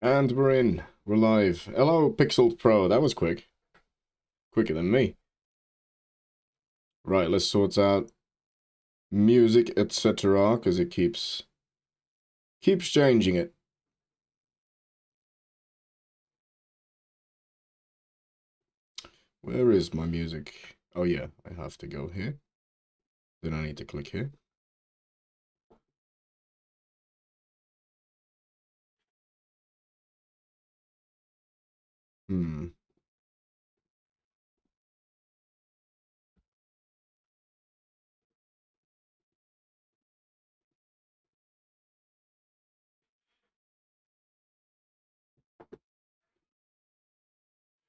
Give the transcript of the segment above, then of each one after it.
And we're in. We're live. Hello, Pixel Pro. That was quick. Quicker than me. Right, let's sort out music, etc. Because it keeps changing it. Where is my music? Oh yeah, I have to go here. Then I need to click here. Hmm.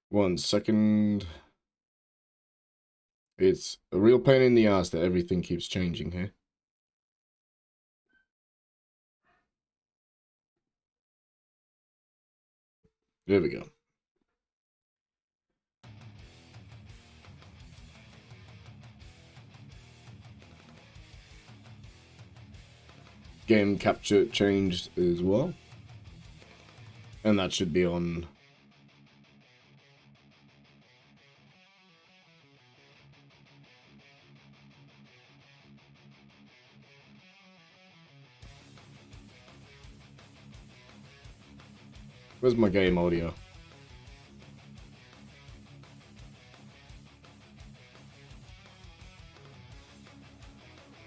One second. It's a real pain in the ass that everything keeps changing here. There we go. Game capture changed as well. And that should be on. Where's my game audio?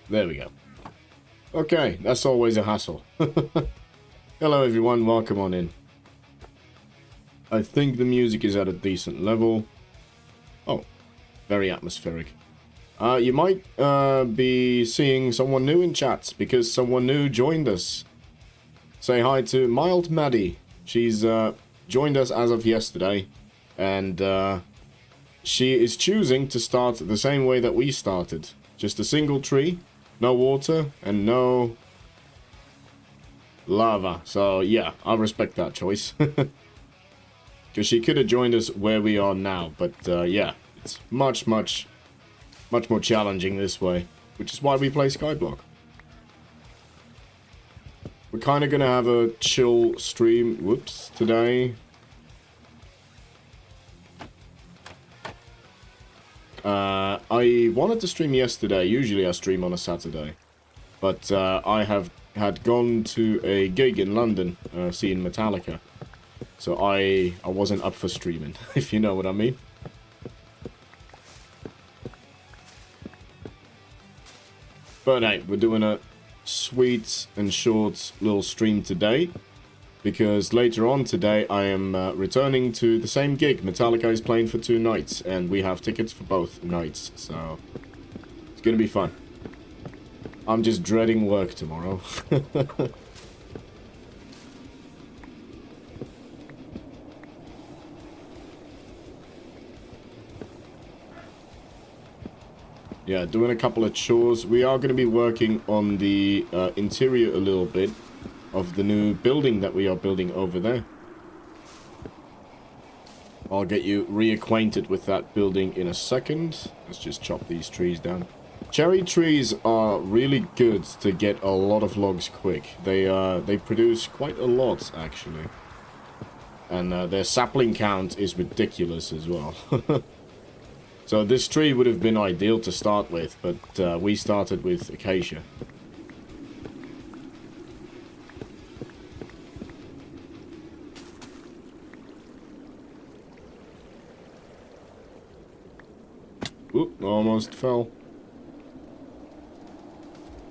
There we go. Okay, that's always a hassle. Hello everyone, welcome on in. I think the music is at a decent level. Oh, very atmospheric. You might be seeing someone new in chat because someone new joined us. Say hi to Mild Maddie. She's joined us as of yesterday, and she is choosing to start the same way that we started. Just a single tree, no water, and no lava. So yeah, I respect that choice. Because she could have joined us where we are now, but yeah, it's much more challenging this way, which is why we play Skyblock. We're kind of going to have a chill stream, today. I wanted to stream yesterday. Usually I stream on a Saturday. But I had gone to a gig in London, seeing Metallica. So I wasn't up for streaming, if you know what I mean. But hey, we're doing a sweet and short little stream today. Because later on today, I am returning to the same gig. Metallica is playing for 2 nights, and we have tickets for both nights. So it's going to be fun. I'm just dreading work tomorrow. Yeah, doing a couple of chores. We are going to be working on the interior a little bit of the new building that we are building over there. I'll get you reacquainted with that building in a second. Let's just chop these trees down. Cherry trees are really good to get a lot of logs quick. They produce quite a lot, actually. And their sapling count is ridiculous as well. So this tree would have been ideal to start with, but we started with acacia. Oop, almost fell.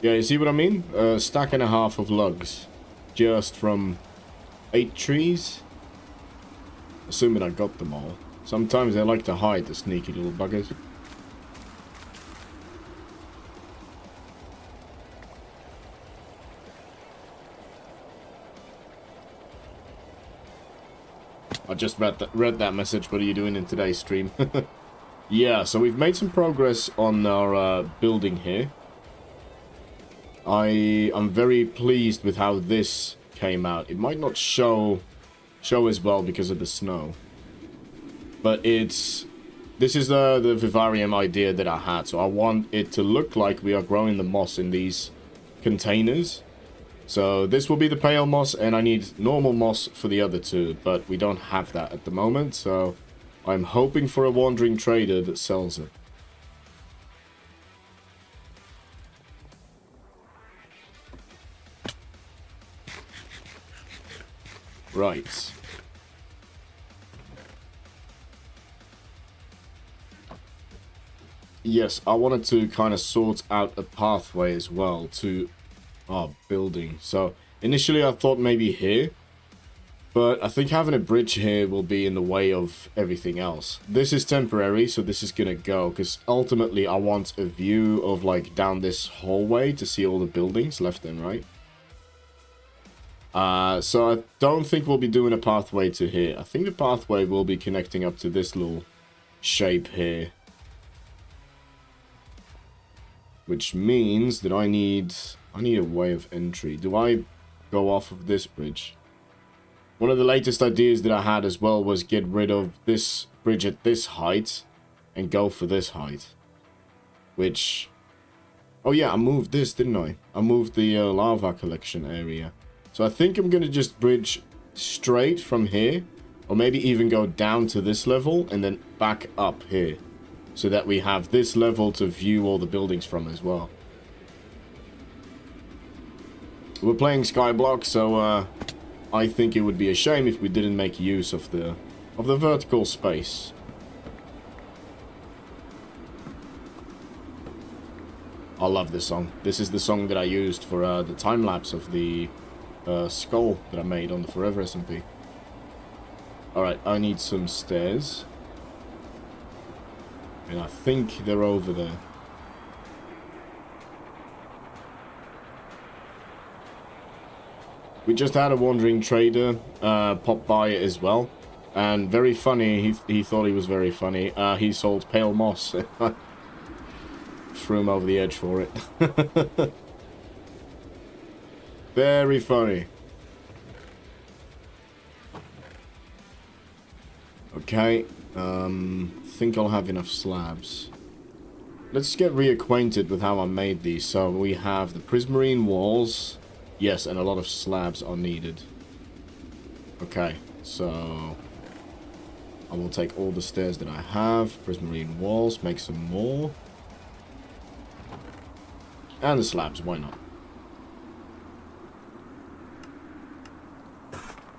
Yeah, you see what I mean? A stack and a half of logs. Just from 8 trees. Assuming I got them all. Sometimes they like to hide, the sneaky little buggers. I just read that message. What are you doing in today's stream? Yeah, so we've made some progress on our building here. I'm very pleased with how this came out. It might not show as well because of the snow. But this is the vivarium idea that I had. So I want it to look like we are growing the moss in these containers. So this will be the pale moss, and I need normal moss for the other two, but we don't have that at the moment, so I'm hoping for a wandering trader that sells it. Right. Yes, I wanted to kind of sort out a pathway as well to our building. So initially I thought maybe here, but I think having a bridge here will be in the way of everything else. This is temporary, so this is gonna go, because ultimately I want a view of like down this hallway to see all the buildings left and right. So I don't think we'll be doing a pathway to here. I think the pathway will be connecting up to this little shape here. Which means that I need a way of entry. Do I go off of this bridge? One of the latest ideas that I had as well was get rid of this bridge at this height and go for this height. Which... Oh yeah, I moved this, didn't I? I moved the lava collection area. So I think I'm going to just bridge straight from here. Or maybe even go down to this level and then back up here. So that we have this level to view all the buildings from as well. We're playing Skyblock, so I think it would be a shame if we didn't make use of the vertical space. I love this song. This is the song that I used for the time-lapse of the skull that I made on the Forever SMP. Alright, I need some stairs. And I think they're over there. We just had a wandering trader pop by it as well. And very funny, he thought he was very funny. He sold pale moss. Threw him over the edge for it. Very funny. Okay, think I'll have enough slabs. Let's get reacquainted with how I made these. So we have the prismarine walls. Yes, and a lot of slabs are needed. Okay, so I will take all the stairs that I have. Prismarine walls, make some more. And the slabs, why not?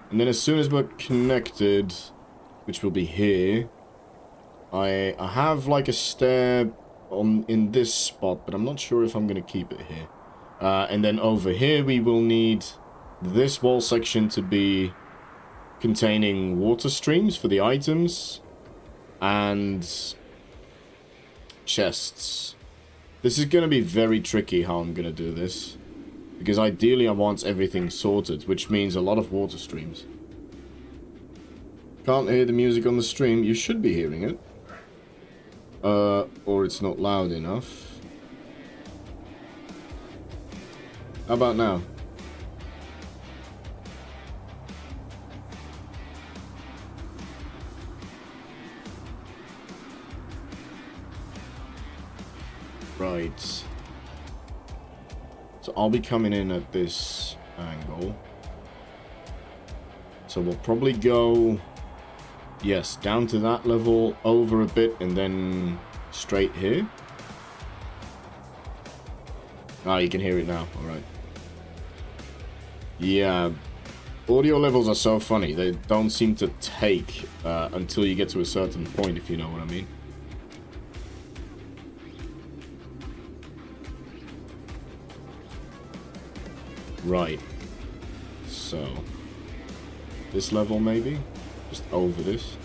And then as soon as we're connected, which will be here, I have like a stair in this spot, but I'm not sure if I'm going to keep it here. And then over here we will need this wall section to be containing water streams for the items and chests. This is going to be very tricky how I'm going to do this, because ideally I want everything sorted, which means a lot of water streams. Can't hear the music on the stream. You should be hearing it. Or it's not loud enough. How about now? Right. So I'll be coming in at this angle. So we'll probably go, yes, down to that level, over a bit, and then straight here. Ah, you can hear it now. All right. Yeah, audio levels are so funny. They don't seem to take until you get to a certain point, if you know what I mean. Right. So, this level maybe? Just over this.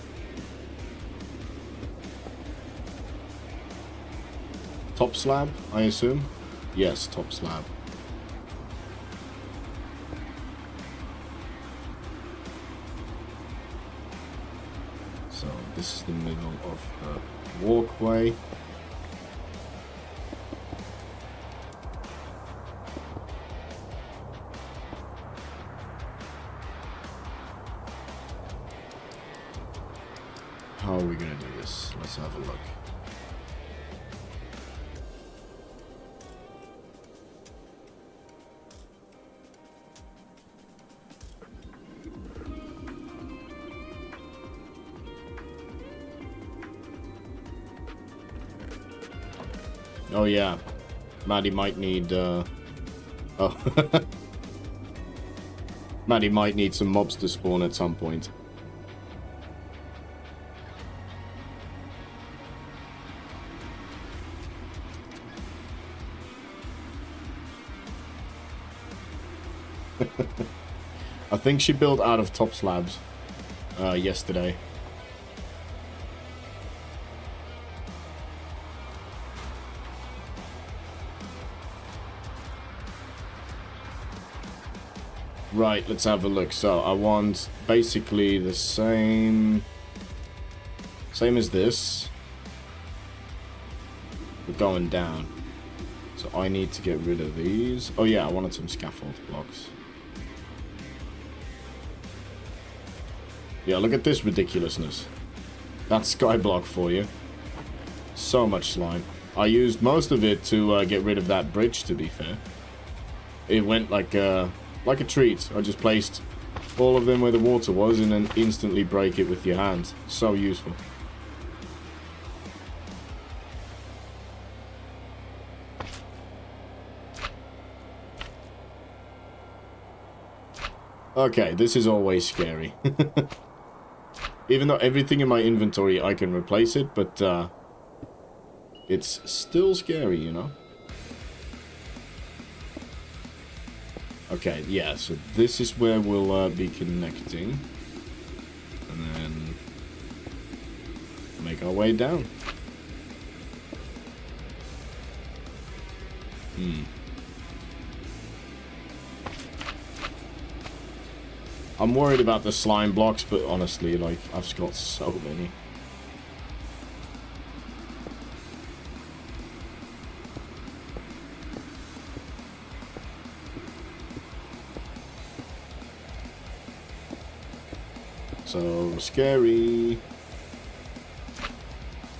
Top slab, I assume? Yes, top slab. So this is the middle of the walkway. How are we gonna do this? Let's have a look. Oh yeah, Maddie might need oh Maddie might need some mobs to spawn at some point. I think she built out of top slabs yesterday. Right, let's have a look. So I want basically the same as this. We're going down. So I need to get rid of these. Oh yeah, I wanted some scaffold blocks. Yeah, look at this ridiculousness. That's Skyblock for you. So much slime. I used most of it to get rid of that bridge, to be fair. It went like a treat. I just placed all of them where the water was and then instantly break it with your hands. So useful. Okay, this is always scary. Even though everything in my inventory, I can replace it, but it's still scary, you know? Okay, yeah, so this is where we'll be connecting. And then make our way down. I'm worried about the slime blocks, but honestly, like, I've got so many. So scary.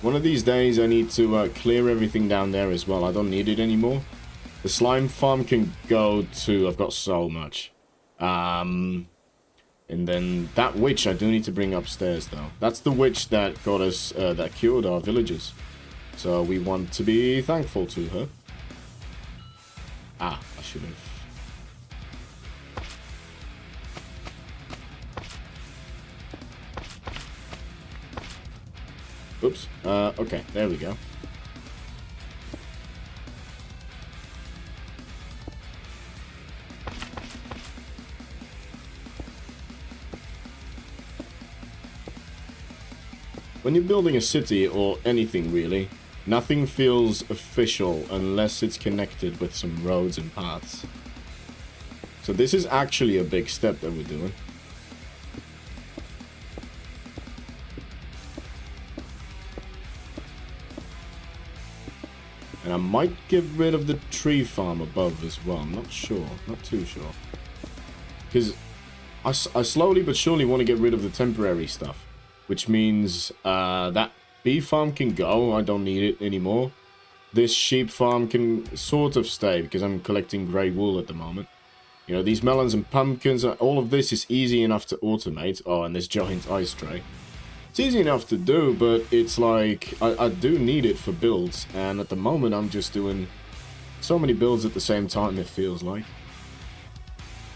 One of these days I need to clear everything down there as well. I don't need it anymore. The slime farm can go to... I've got so much. And then that witch I do need to bring upstairs though. That's the witch that got us, that cured our villagers. So we want to be thankful to her. Ah, I should have. Oops. Okay, there we go. When you're building a city, or anything really, nothing feels official unless it's connected with some roads and paths. So this is actually a big step that we're doing. And I might get rid of the tree farm above as well. I'm not sure. Not too sure. Because I slowly but surely want to get rid of the temporary stuff. Which means that bee farm can go. I don't need it anymore. This sheep farm can sort of stay because I'm collecting grey wool at the moment. You know, these melons and pumpkins, all of this is easy enough to automate. Oh, and this giant ice tray. It's easy enough to do, but it's like, I do need it for builds. And at the moment, I'm just doing so many builds at the same time, it feels like.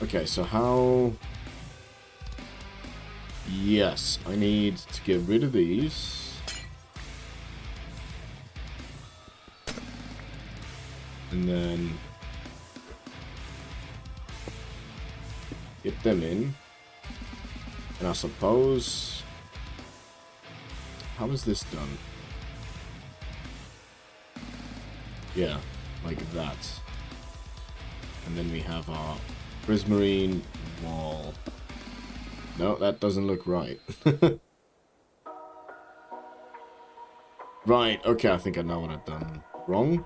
Okay, so how... Yes, I need to get rid of these. And then... get them in. And I suppose... How is this done? Yeah, like that. And then we have our prismarine wall. No, that doesn't look right. Right, okay, I think I know what I've done wrong.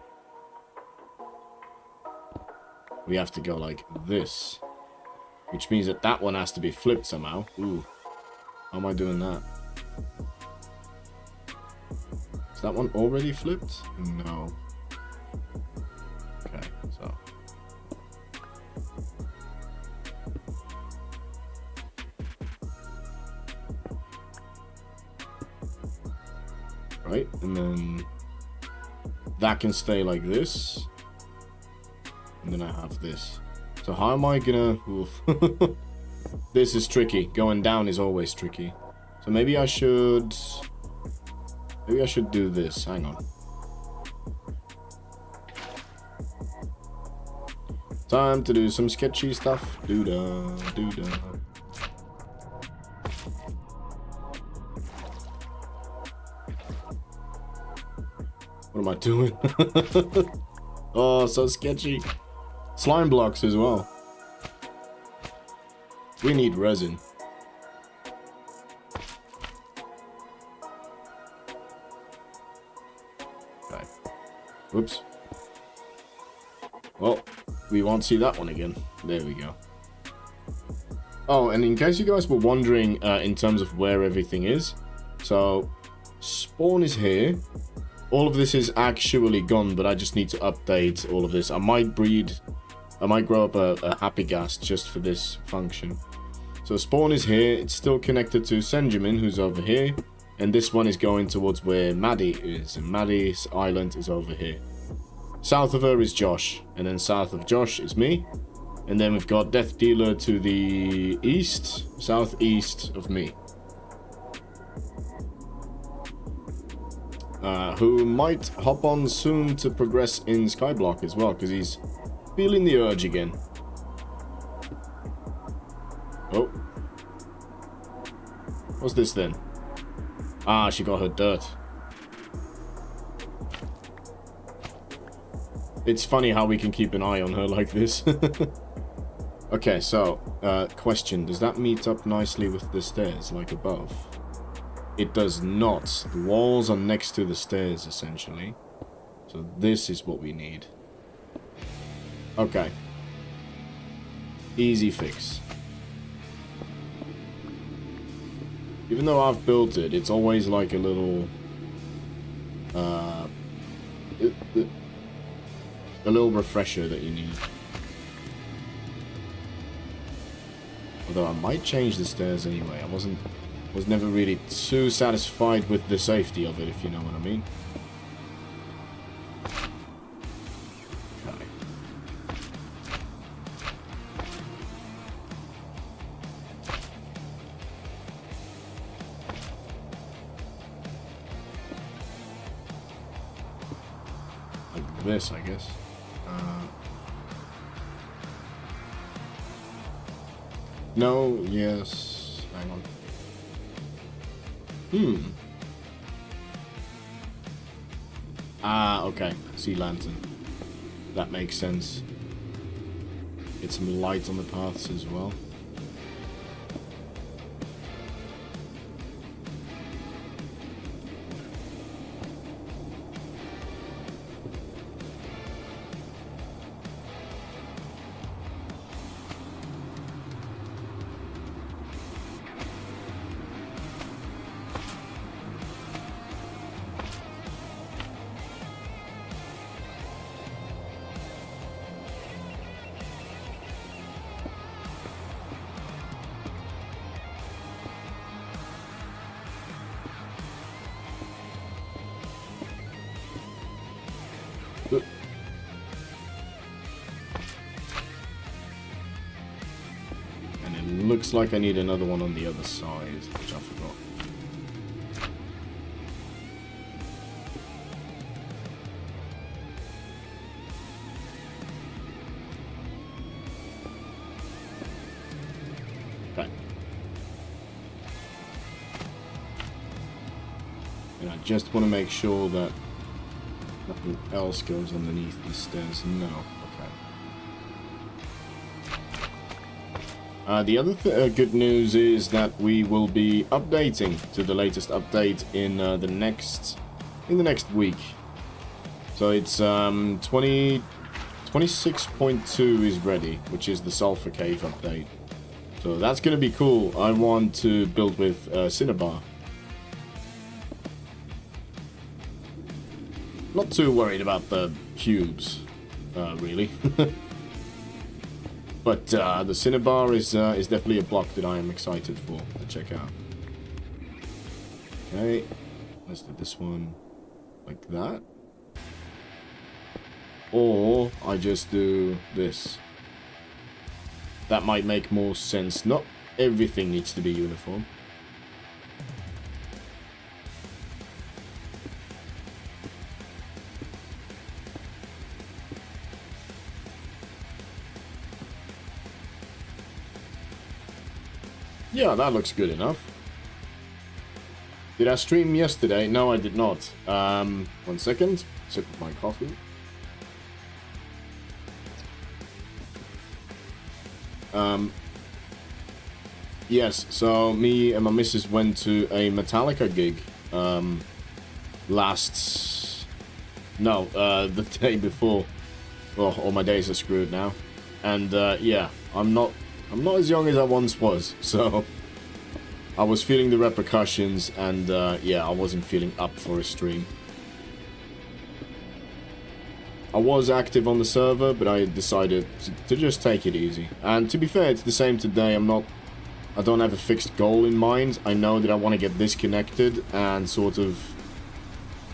We have to go like this. Which means that that one has to be flipped somehow. Ooh. How am I doing that? Is that one already flipped? No. Okay, so. Right, and then that can stay like this. And then I have this. So how am I gonna... Oof. This is tricky. Going down is always tricky. So maybe I should... Maybe I should do this. Hang on. Time to do some sketchy stuff. Doo-da, doo-da. What am I doing? Oh, so sketchy. Slime blocks as well. We need resin. Okay. Whoops. Well, we won't see that one again. There we go. Oh, and in case you guys were wondering in terms of where everything is. So, spawn is here. All of this is actually gone, but I just need to update all of this. I might grow up a happy gas just for this function. So spawn is here. It's still connected to Senjamin, who's over here. And this one is going towards where Maddie is. And Maddie's island is over here. South of her is Josh. And then south of Josh is me. And then we've got Death Dealer to the east, southeast of me. Who might hop on soon to progress in Skyblock as well, because he's feeling the urge again. Oh. What's this then? Ah, she got her dirt. It's funny how we can keep an eye on her like this. Okay, so, question. Does that meet up nicely with the stairs, like above? It does not. The walls are next to the stairs, essentially. So this is what we need. Okay. Easy fix. Even though I've built it, it's always like a little... a little refresher that you need. Although I might change the stairs anyway. I was never really too satisfied with the safety of it, if you know what I mean. Okay. Like this, I guess. No, yes, hang on. Ah, okay. Sea lantern. That makes sense. Get some light on the paths as well. Looks like I need another one on the other side, which I forgot. Okay. And I just want to make sure that nothing else goes underneath the stairs. No. The other good news is that we will be updating to the latest update in the next week. So it's 26.2 is ready, which is the Sulfur Cave update. So that's going to be cool. I want to build with Cinnabar. Not too worried about the cubes, really. But the Cinnabar is definitely a block that I am excited for to check out. Okay, let's do this one like that. or I just do this. That might make more sense. Not everything needs to be uniform. Yeah, that looks good enough. Did I stream yesterday? No, I did not. 1 second. Sip of my coffee. Yes, so me and my missus went to a Metallica gig. The day before. Oh, all my days are screwed now. And yeah, I'm not as young as I once was, so I was feeling the repercussions, and yeah, I wasn't feeling up for a stream. I was active on the server, but I decided to just take it easy. And to be fair, it's the same today. I don't have a fixed goal in mind. I know that I want to get disconnected and sort of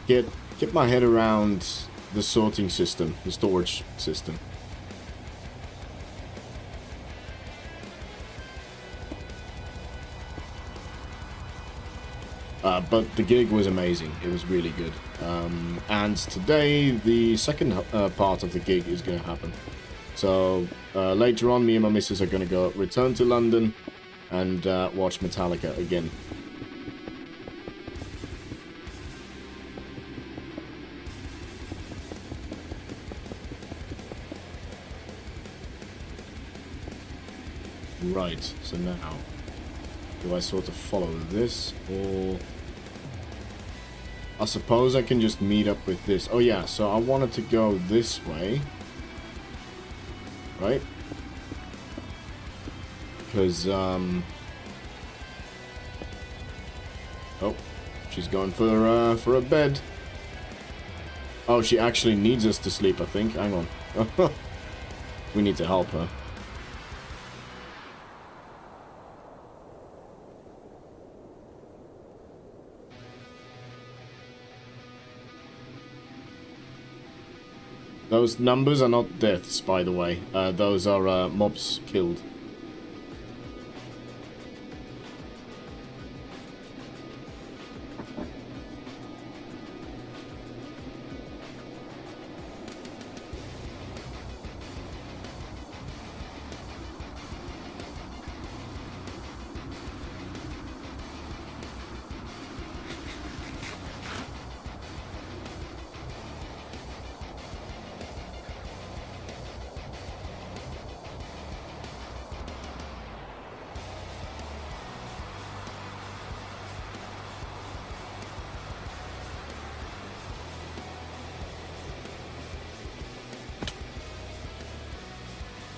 get my head around the sorting system, the storage system. But the gig was amazing. It was really good. And today, the second part of the gig is going to happen. So later on, me and my missus are going to return to London and watch Metallica again. Right, so now, do I sort of follow this, or... I suppose I can just meet up with this. Oh yeah, so I wanted to go this way. Right? Because, oh, she's going for a bed. Oh, she actually needs us to sleep, I think. Hang on. We need to help her. Those numbers are not deaths, by the way. Those are mobs killed.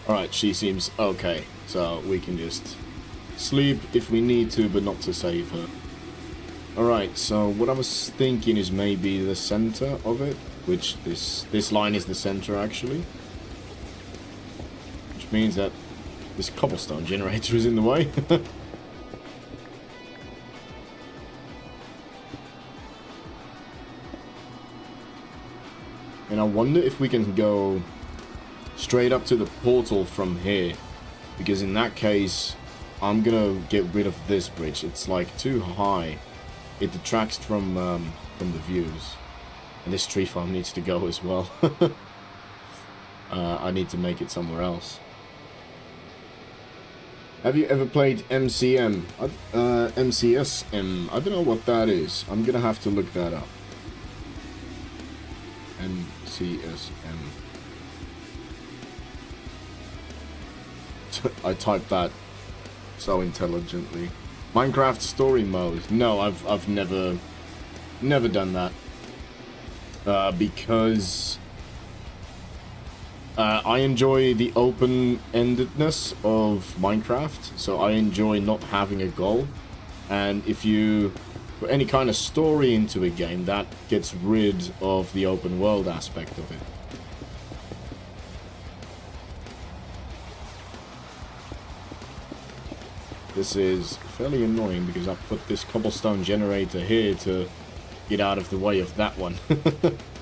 Alright, she seems okay, so we can just sleep if we need to, but not to save her. Alright, so what I was thinking is maybe the center of it, which this line is the center actually. Which means that this cobblestone generator is in the way. And I wonder if we can go straight up to the portal from here, because in that case I'm gonna get rid of this bridge. It's like too high. It detracts from the views, and this tree farm needs to go as well. I need to make it somewhere else. Have you ever played MCM? MCSM? I don't know what that is. I'm gonna have to look that up. MCSM. I typed that so intelligently. Minecraft story mode. No, I've never done that. Because I enjoy the open-endedness of Minecraft, so I enjoy not having a goal. And if you put any kind of story into a game, that gets rid of the open world aspect of it. This is fairly annoying because I put this cobblestone generator here to get out of the way of that one.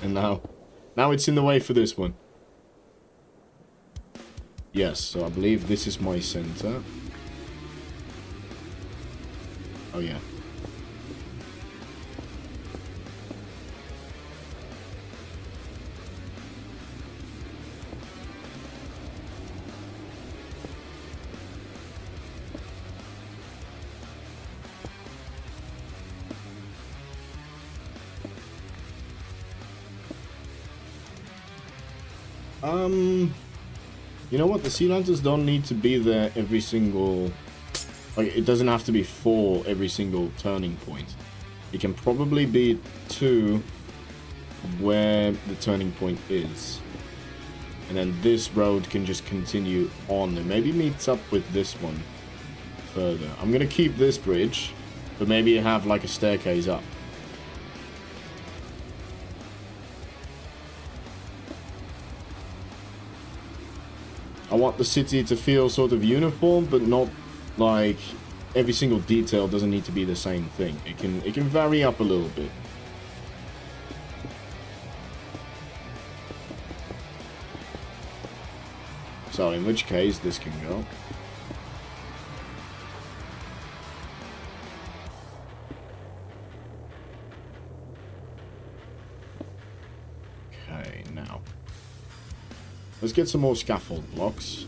And now it's in the way for this one. Yes, so I believe this is my center. Oh yeah. You know what? The sea lanterns don't need to be there every single... Like, it doesn't have to be 4 every single turning point. It can probably be 2 where the turning point is. And then this road can just continue on and maybe meets up with this one further. I'm gonna keep this bridge, but maybe have like a staircase up. I want the city to feel sort of uniform, but not like every single detail doesn't need to be the same thing. It can vary up a little bit. So in which case this can go. Okay, now let's get some more scaffold blocks.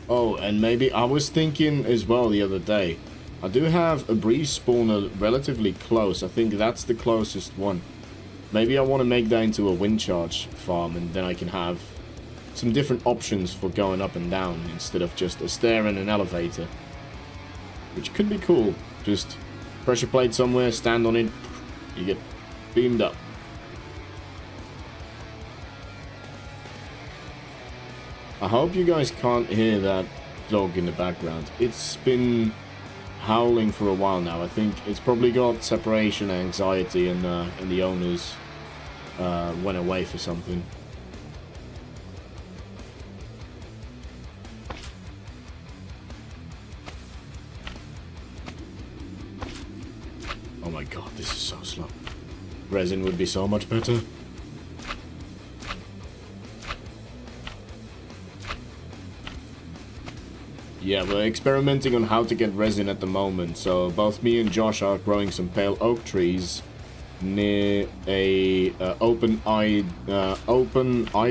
Oh, and maybe I was thinking as well the other day, I do have a breeze spawner relatively close. I think that's the closest one. Maybe I want to make that into a wind charge farm, and then I can have some different options for going up and down instead of just a stair and an elevator, which could be cool. Just pressure plate somewhere, stand on it, you get beamed up. I hope you guys can't hear that dog in the background. It's been howling for a while now. I think it's probably got separation anxiety, and the owners went away for something. Oh my god, this is so slow. Resin would be so much better. Yeah, we're experimenting on how to get resin at the moment, so both me and Josh are growing some pale oak trees near a open eye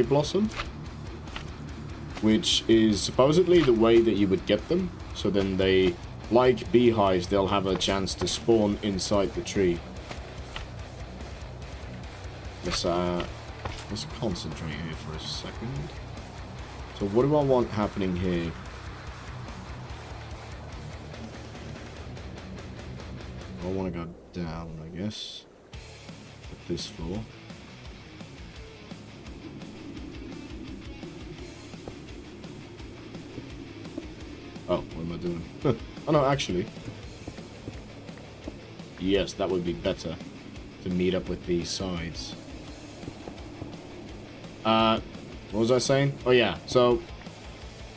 blossom, which is supposedly the way that you would get them. So then they, like beehives, they'll have a chance to spawn inside the tree. Let's concentrate here for a second. So what do I want happening here? I want to go down, I guess, at this floor. Oh, what am I doing? Oh no, actually. Yes, that would be better to meet up with these sides. What was I saying? Oh yeah, so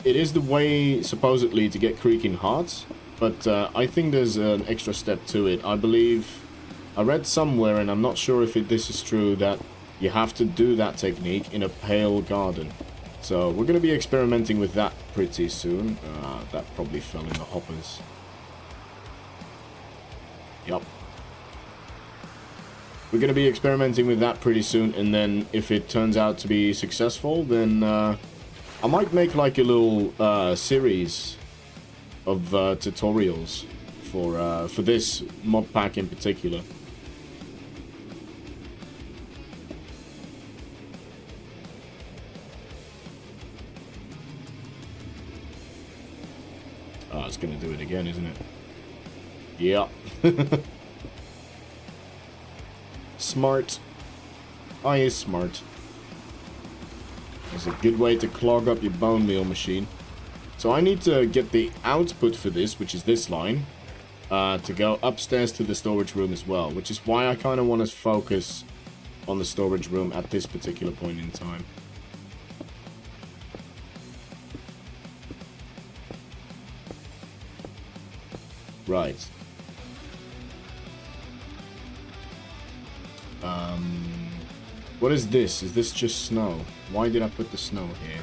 it is the way supposedly to get creaking hearts. But I think there's an extra step to it. I believe I read somewhere, and I'm not sure if this is true, that you have to do that technique in a pale garden. So we're going to be experimenting with that pretty soon. That probably fell in the hoppers. Yup. We're going to be experimenting with that pretty soon, and then if it turns out to be successful, then I might make like a little series of tutorials for this mod pack in particular. Oh, it's gonna do it again, isn't it? Yeah. Smart. I is smart. It's a good way to clog up your bone meal machine. So I need to get the output for this, which is this line, to go upstairs to the storage room as well, which is why I kind of want to focus on the storage room at this particular point in time. Right. What is this? Is this just snow? Why did I put the snow here?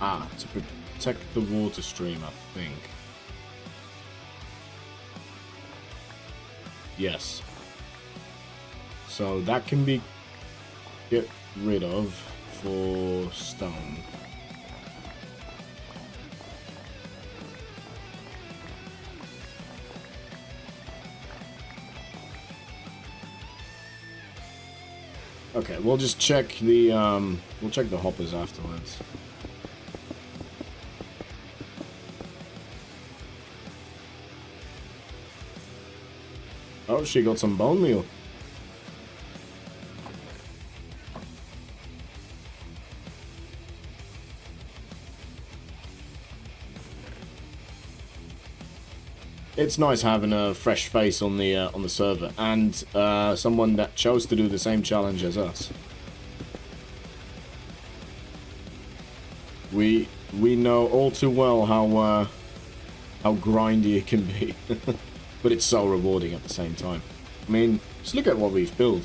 Ah, to protect the water stream, I think. Yes. So that can be get rid of for stone. Okay, we'll just check the hoppers afterwards. Oh, she got some bone meal. It's nice having a fresh face on the server, and someone that chose to do the same challenge as us. We know all too well how grindy it can be, but it's so rewarding at the same time. I mean, just look at what we've built.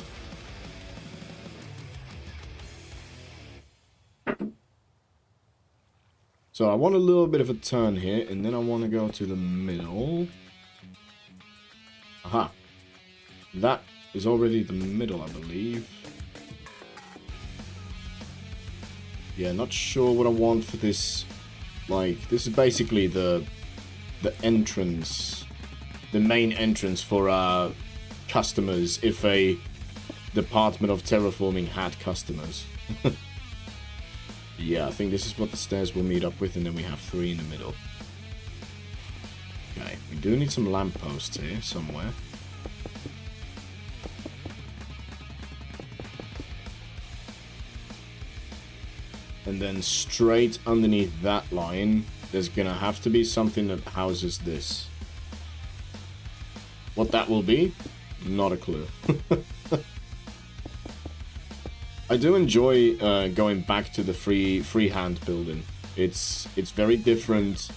So I want a little bit of a turn here, and then I want to go to the middle. Aha. That is already the middle, I believe. Yeah, not sure what I want for this. Like, this is basically the entrance, the main entrance for customers if a department of terraforming had customers. Yeah, I think this is what the stairs will meet up with, and then we have 3 in the middle. Okay, we do need some lampposts here somewhere. And then straight underneath that line, there's gonna have to be something that houses this. What that will be? Not a clue. I do enjoy going back to the freehand building. It's very different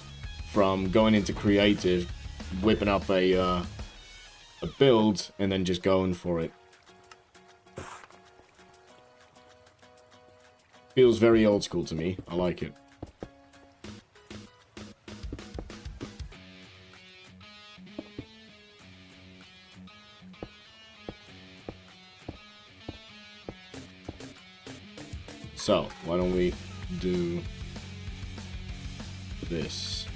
from going into creative, whipping up a build, and then just going for it. Feels very old school to me. I like it. So, why don't we do this?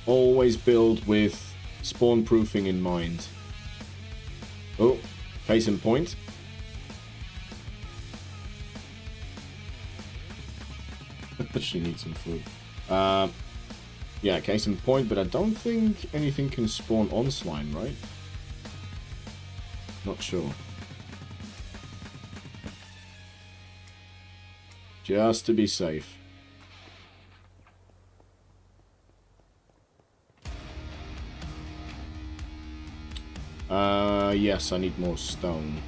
Always build with spawn proofing in mind. Oh, case in point. She needs some food. Yeah, case in point, but I don't think anything can spawn on slime, right? Not sure. Just to be safe. Yes, I need more stone.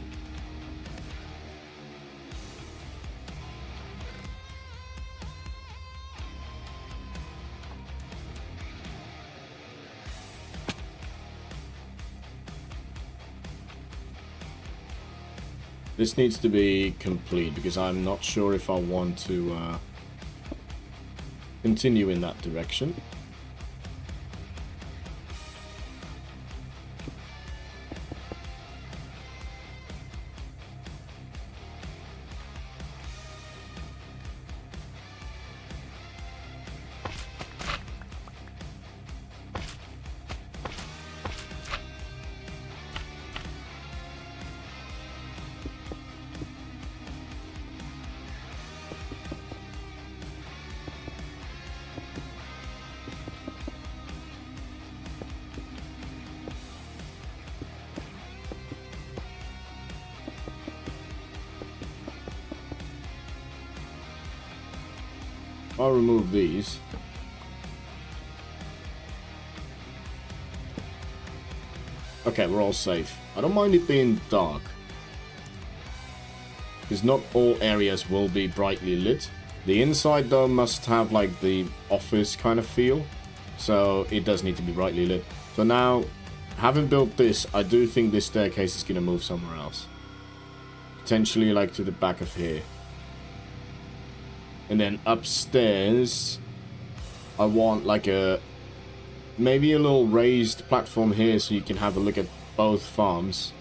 This needs to be complete because I'm not sure if I want to continue in that direction. I'll remove these. Okay, we're all safe. I don't mind it being dark. because not all areas will be brightly lit. The inside though must have like the office kind of feel, so it does need to be brightly lit. So now, having built this, I do think this staircase is going to move somewhere else. Potentially like to the back of here. And then upstairs, I want like maybe a little raised platform here so you can have a look at both farms.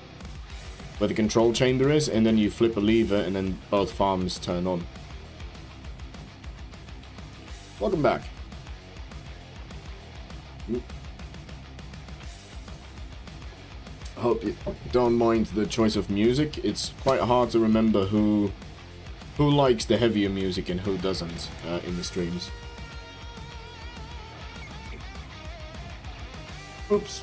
Where the control chamber is, and then you flip a lever and then both farms turn on. Welcome back. I hope you don't mind the choice of music. It's quite hard to remember who likes the heavier music and who doesn't in the streams. Oops.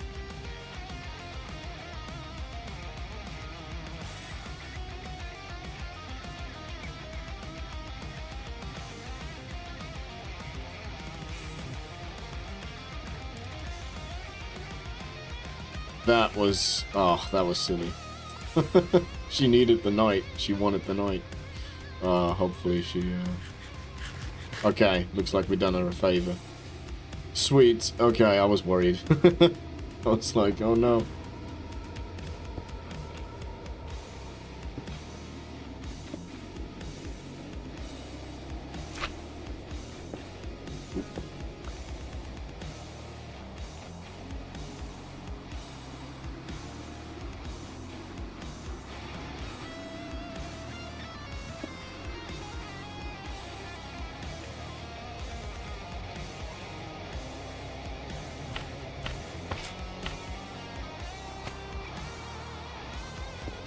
That was silly. She needed the knight. She wanted the knight. Hopefully she... Okay, looks like we done her a favor. Sweet. Okay, I was worried. I was like, oh no.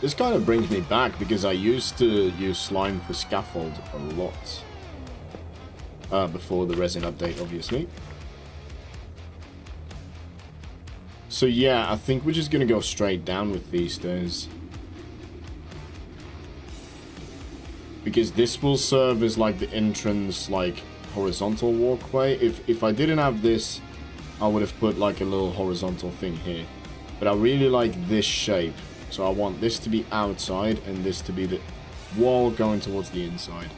This kind of brings me back because I used to use slime for scaffold a lot. Before the resin update, obviously. So yeah, I think we're just gonna go straight down with these stairs. Because this will serve as like the entrance, like horizontal walkway. If I didn't have this, I would have put like a little horizontal thing here. But I really like this shape. So I want this to be outside and this to be the wall going towards the inside.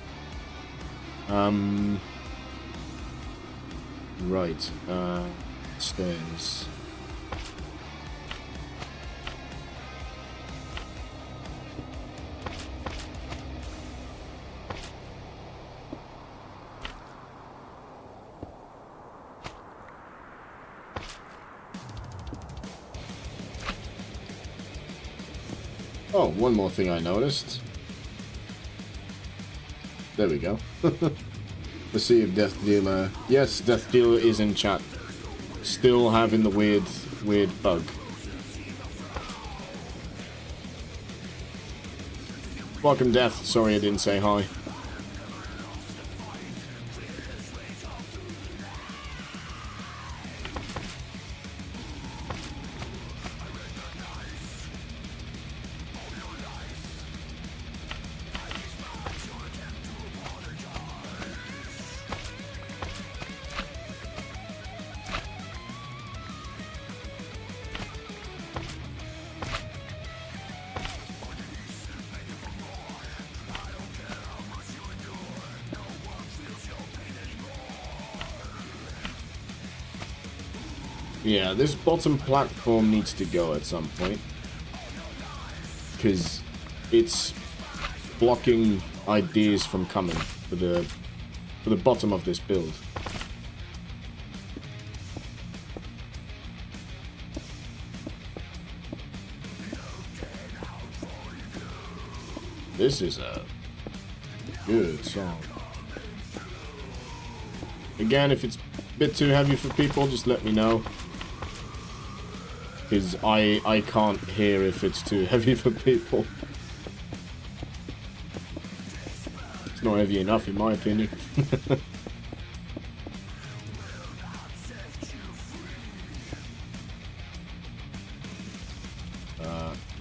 Right. Stairs. Oh, one more thing I noticed. There we go. Let's see if Death Dealer... Yes, Death Dealer is in chat. Still having the weird bug. Welcome, Death. Sorry I didn't say hi. Yeah, this bottom platform needs to go at some point. Because it's blocking ideas from coming for the bottom of this build. This is a good song. Again, if it's a bit too heavy for people, just let me know. Because I can't hear if it's too heavy for people. It's not heavy enough in my opinion.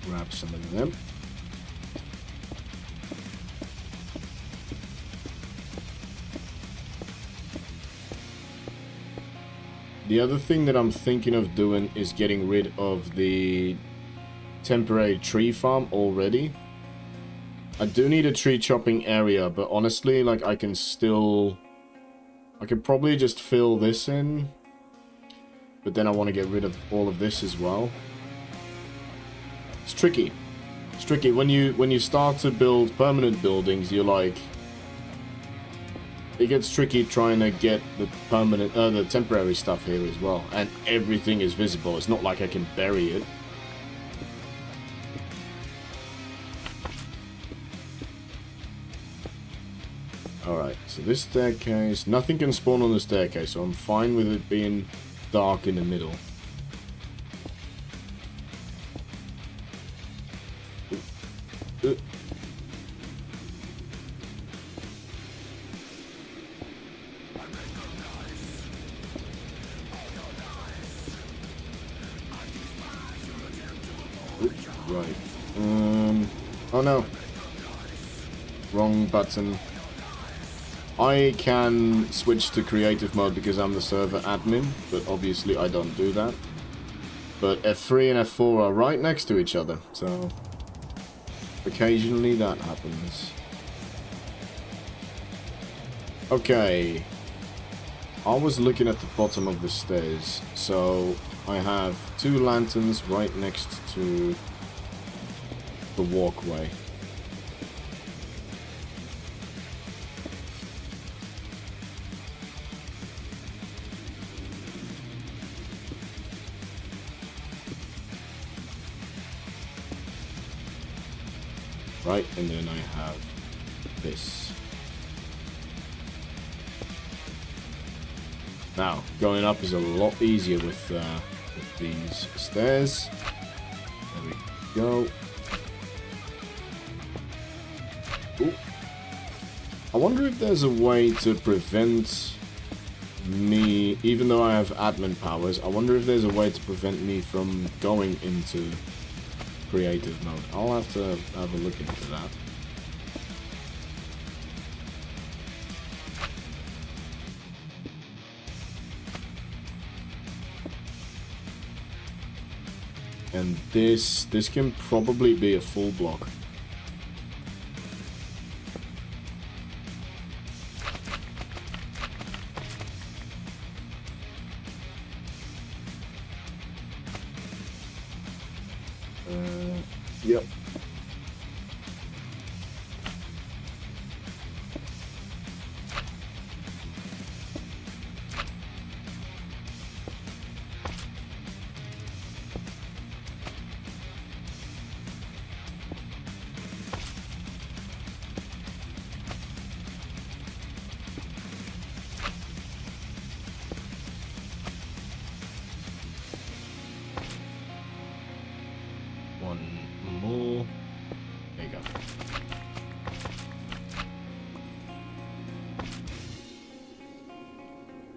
Grab some of them. The other thing that I'm thinking of doing is getting rid of the temporary tree farm already. I do need a tree chopping area, but honestly, like, I could probably just fill this in. But then I want to get rid of all of this as well. It's tricky. It's tricky. When you start to build permanent buildings, you're like... It gets tricky trying to get the the temporary stuff here as well. And everything is visible. It's not like I can bury it. Alright, so this staircase... Nothing can spawn on the staircase, so I'm fine with it being dark in the middle. Right. Oh no. Wrong button. I can switch to creative mode because I'm the server admin, but obviously I don't do that. But F3 and F4 are right next to each other, so occasionally that happens. Okay. I was looking at the bottom of the stairs, so I have 2 lanterns right next to the walkway. Right, and then I have this. Now, going up is a lot easier with these stairs. There we go. Ooh. I wonder if there's a way to prevent me, even though I have admin powers, I wonder if there's a way to prevent me from going into creative mode. I'll have to have a look into that. And this can probably be a full block. Yep.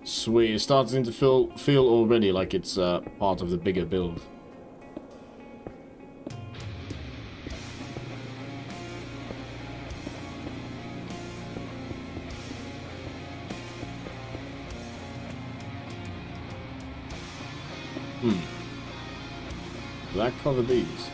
Sweet, it's starting to feel already like it's part of the bigger build. Will that cover these?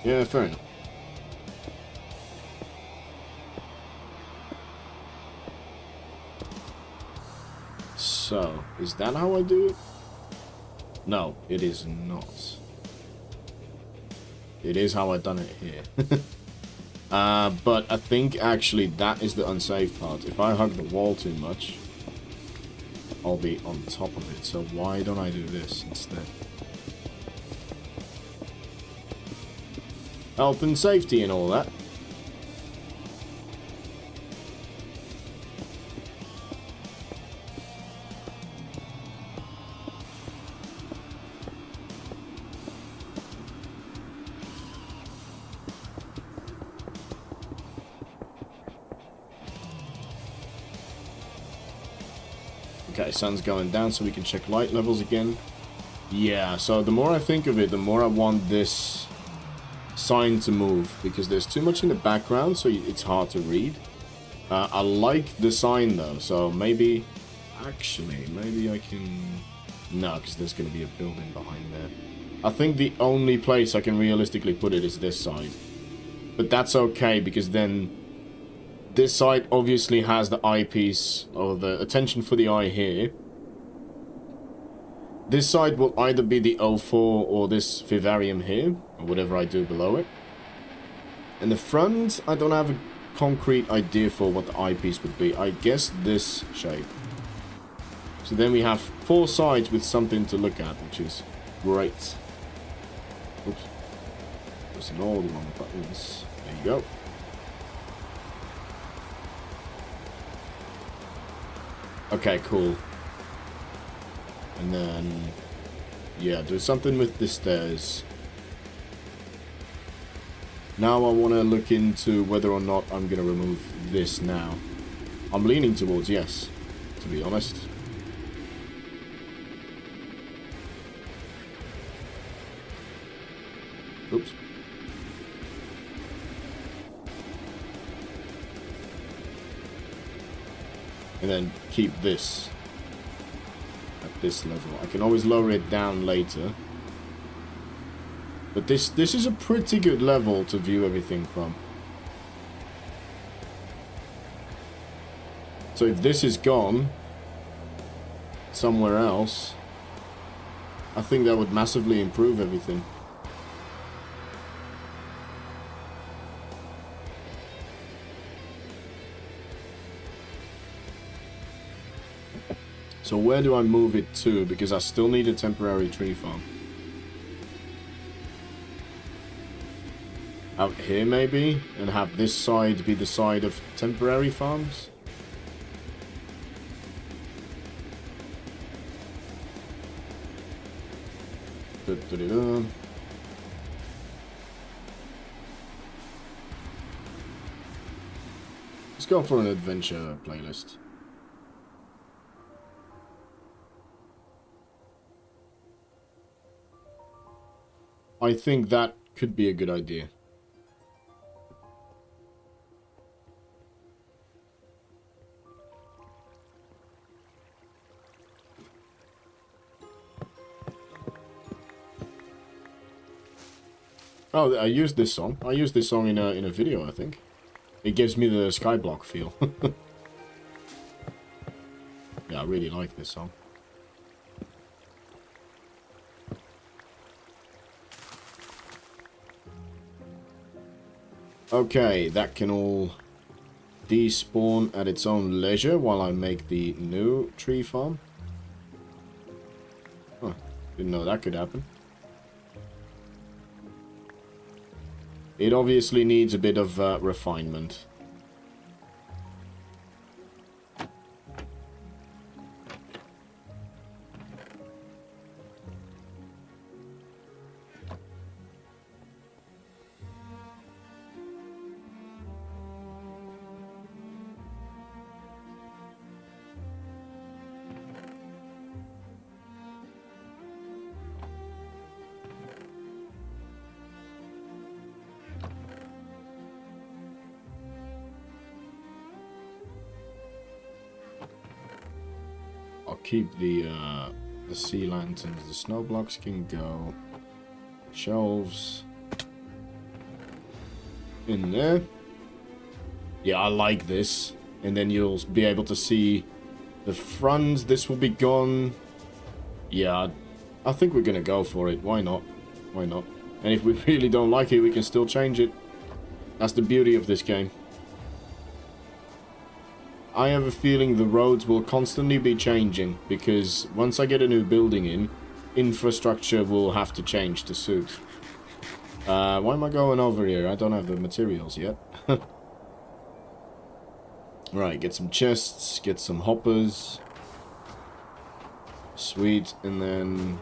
Yeah, fair enough. so, is that how I do it? No, it is not. It is how I done it here. But I think actually that is the unsafe part. If I hug the wall too much, I'll be on top of it. So why don't I do this instead? Health and safety and all that. Okay, sun's going down so we can check light levels again. Yeah, so the more I think of it, the more I want this sign to move, because there's too much in the background, so it's hard to read. I like the sign though, so maybe... Actually, maybe I can... No, because there's going to be a building behind there. I think the only place I can realistically put it is this side. But that's okay, because then... This side obviously has the eyepiece, or the attention for the eye here. This side will either be the O4 or this vivarium here, or whatever I do below it. And the front, I don't have a concrete idea for what the eyepiece would be. I guess this shape. So then we have 4 sides with something to look at, which is great. Oops. Pressing all the wrong buttons. There you go. Okay, cool. And then, yeah, do something with the stairs. Now I want to look into whether or not I'm going to remove this now. I'm leaning towards yes, to be honest. Oops. And then keep this at this level. I can always lower it down later. But this is a pretty good level to view everything from. So if this is gone somewhere else, I think that would massively improve everything. So where do I move it to? Because I still need a temporary tree farm. Out here maybe? And have this side be the side of temporary farms? Da-da-da-da. Let's go for an adventure playlist. I think that could be a good idea. Oh, I used this song. I used this song in a video, I think. It gives me the Skyblock feel. Yeah, I really like this song. Okay, that can all despawn at its own leisure while I make the new tree farm. Huh, didn't know that could happen. It obviously needs a bit of refinement. Keep the sea lanterns. The snow blocks can go. Shelves in there. Yeah, I like this. And then you'll be able to see The front, this will be gone. Yeah, I think we're gonna go for it. Why not? Why not? And if we really don't like it, we can still change it. That's the beauty of this game. I have a feeling the roads will constantly be changing, because once I get a new building in, infrastructure will have to change to suit. Why am I going over here? I don't have the materials yet. Right, get some chests, get some hoppers. Sweet, and then...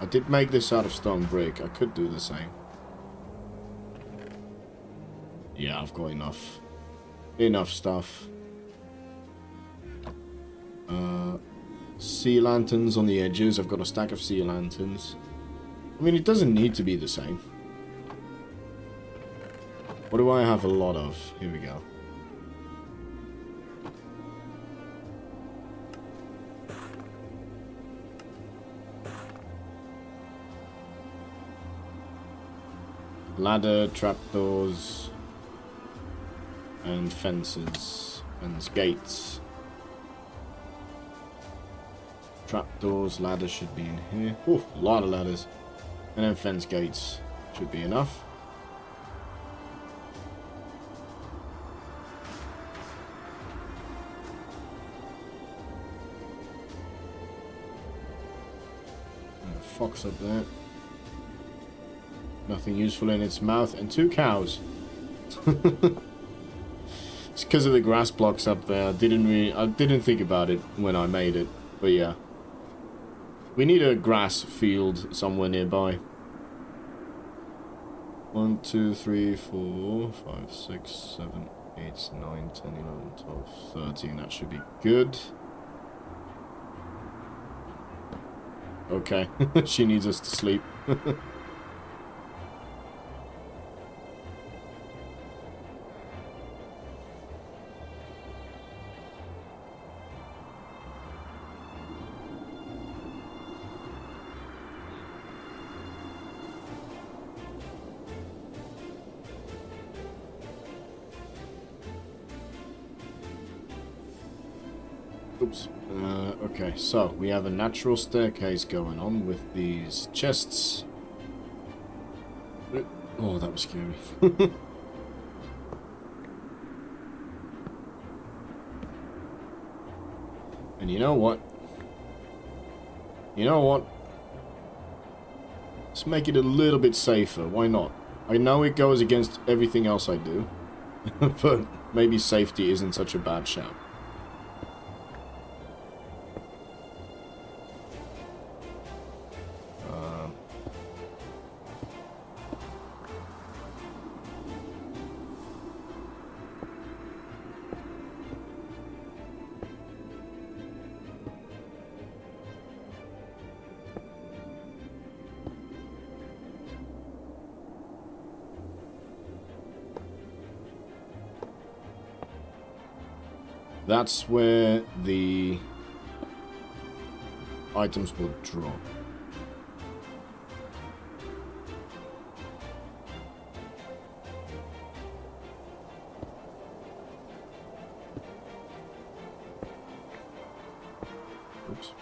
I did make this out of stone brick. I could do the same. Yeah, I've got enough. Enough stuff. Sea lanterns on the edges. I've got a stack of sea lanterns. I mean, it doesn't need to be the same. What do I have a lot of? Here we go. Ladder, trapdoors, and fences, and gates. Trapdoors, ladders should be in here. Oh, a lot of ladders. And then fence gates should be enough. And a fox up there. Nothing useful in its mouth, and 2 cows. It's because of the grass blocks up there. I didn't think about it when I made it, but yeah. We need a grass field somewhere nearby. 1, 2, 3, 4, 5, 6, 7, 8, 9, 10, 11, 12, 13. That should be good. Okay, she needs us to sleep. Oops. Okay, so we have a natural staircase going on with these chests. Oh, that was scary. And you know what? You know what? Let's make it a little bit safer. Why not? I know it goes against everything else I do. But maybe safety isn't such a bad shout. That's where the items will drop. Oops.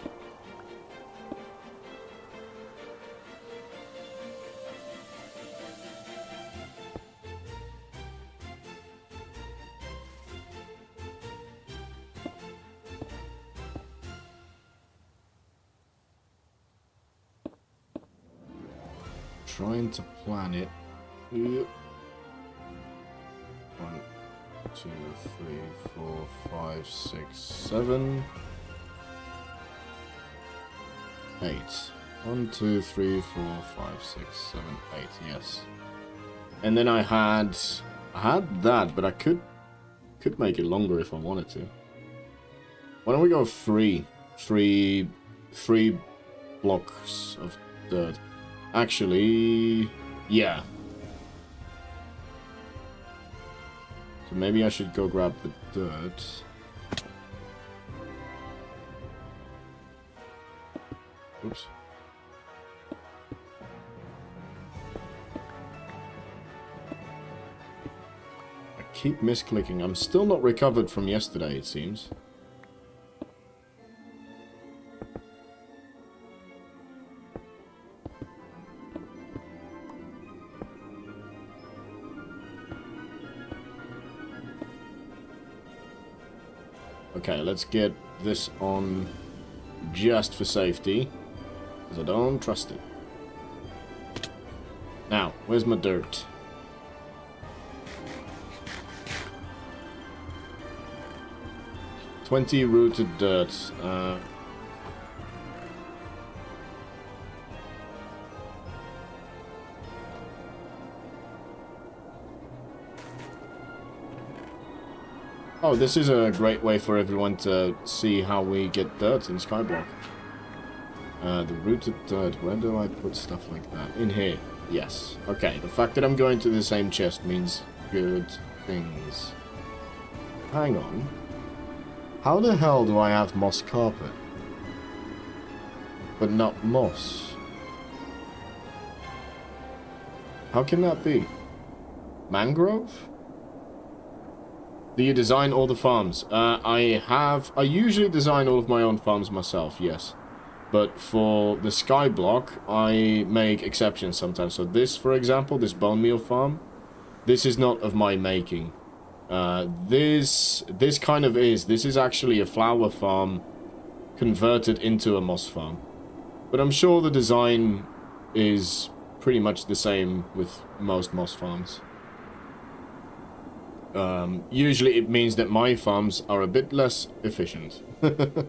Trying to plan it. 1, 2, 3, 4, 5, 6, 7, 8. 1, 2, 3, 4, 5, 6, 7, 8. Yes. And then I had that, but I could make it longer if I wanted to. Why don't we go 3 blocks of dirt? Actually, yeah. So maybe I should go grab the dirt. Oops. I keep misclicking. I'm still not recovered from yesterday, it seems. Okay, let's get this on just for safety, because I don't trust it. Now, where's my dirt? $20 rooted dirt. Oh, this is a great way for everyone to see how we get dirt in Skyblock. The rooted dirt, where do I put stuff like that? In here, yes. Okay, the fact that I'm going to the same chest means good things. Hang on. How the hell do I have moss carpet? But not moss? How can that be? Mangrove? Do you design all the farms? I usually design all of my own farms myself, yes. But for the Skyblock, I make exceptions sometimes. So this, for example, this bone meal farm, this is not of my making. This kind of is. This is actually a flower farm converted into a moss farm. But I'm sure the design is pretty much the same with most moss farms. Usually it means that my farms are a bit less efficient. But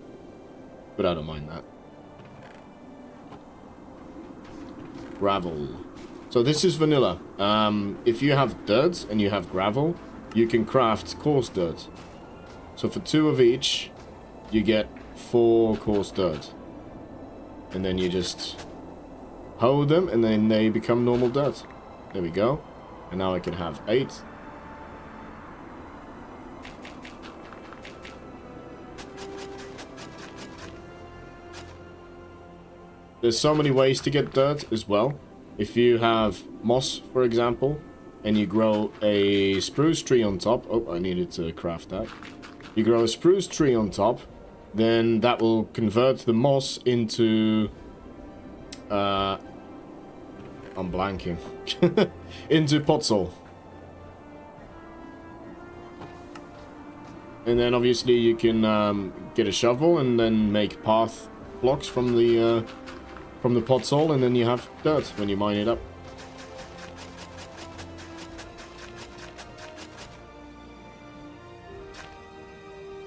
I don't mind that. Gravel. So this is vanilla. If you have dirt and you have gravel, you can craft coarse dirt. So for 2 of each, you get 4 coarse dirt. And then you just hoe them and then they become normal dirt. There we go. And now I can have 8. There's so many ways to get dirt as well. If you have moss, for example, and you grow a spruce tree on top. Oh, I needed to craft that. You grow a spruce tree on top, then that will convert the moss into... I'm blanking. Into potsol. And then obviously you can get a shovel and then make path blocks from the potsol, and then you have dirt when you mine it up.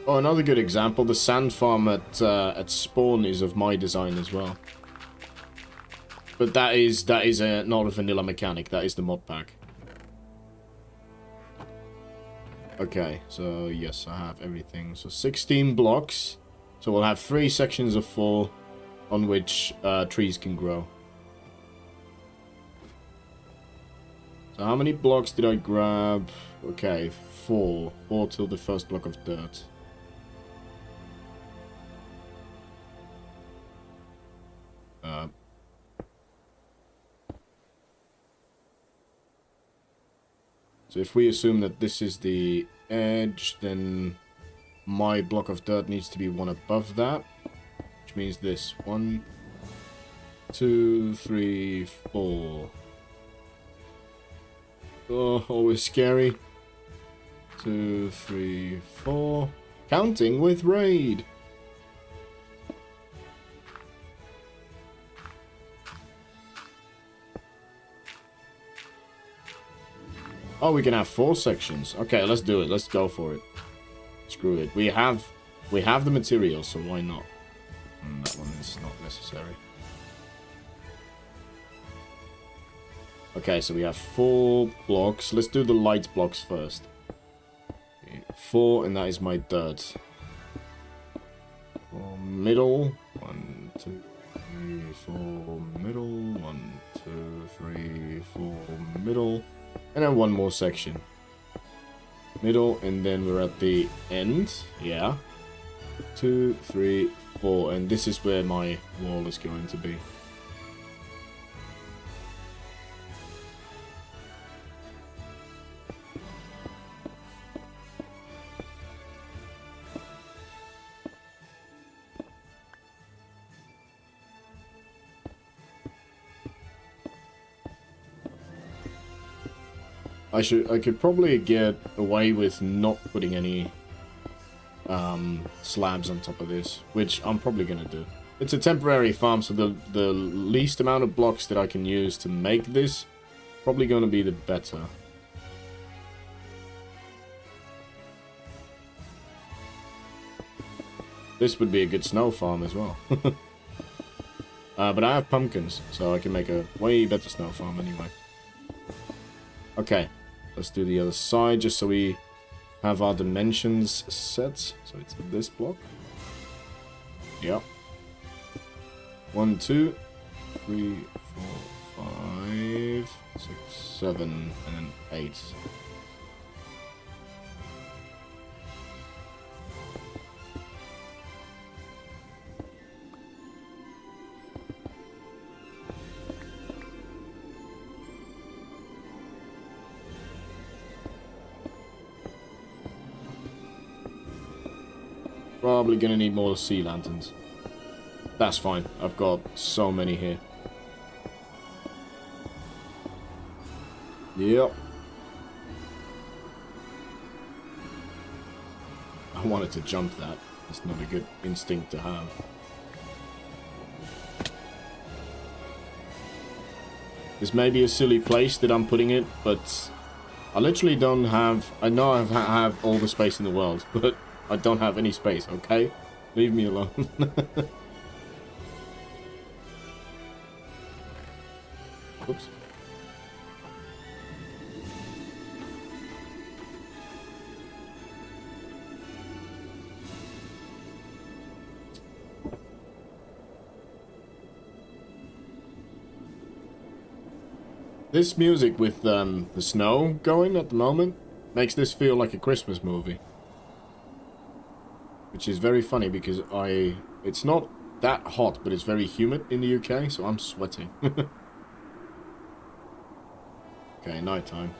Oh, another good example, the sand farm at spawn is of my design as well. But that is not a vanilla mechanic, that is the mod pack. Okay, so yes, I have everything. So 16 blocks. So we'll have 3 sections of 4 on which trees can grow. So how many blocks did I grab? Okay, 4. 4 till the first block of dirt. So if we assume that this is the edge, then my block of dirt needs to be 1 above that. Which means this. 1, 2, 3, 4. Oh, always scary. 2, 3, 4. Counting with raid. Oh, we can have 4 sections. Okay, let's do it. Let's go for it. Screw it. We have the material, so why not? That one is not necessary. Okay, so we have 4 blocks. Let's do the light blocks first. Okay, 4, and that is my dirt. 4 middle. 1, 2, 3, 4 middle. 1, 2, 3, 4 middle. And then 1 more section. Middle, and then we're at the end. Yeah. 2, 3, 4. And this is where my wall is going to be. I could probably get away with not putting any slabs on top of this, which I'm probably gonna do. It's a temporary farm, so the least amount of blocks that I can use to make this probably gonna be the better. This would be a good snow farm as well. But I have pumpkins, so I can make a way better snow farm anyway. Okay, let's do the other side just so we have our dimensions set. So it's this block. Yep. 1, 2, 3, 4, 5, 6, 7, and 8. Probably gonna need more sea lanterns. That's fine. I've got so many here. Yep. I wanted to jump that. It's not a good instinct to have. This may be a silly place that I'm putting it, but I literally don't have... I know I have all the space in the world, but I don't have any space, okay? Leave me alone. Oops. This music with the snow going at the moment makes this feel like a Christmas movie. Which is very funny because it's not that hot, but it's very humid in the UK, so I'm sweating. Okay, nighttime.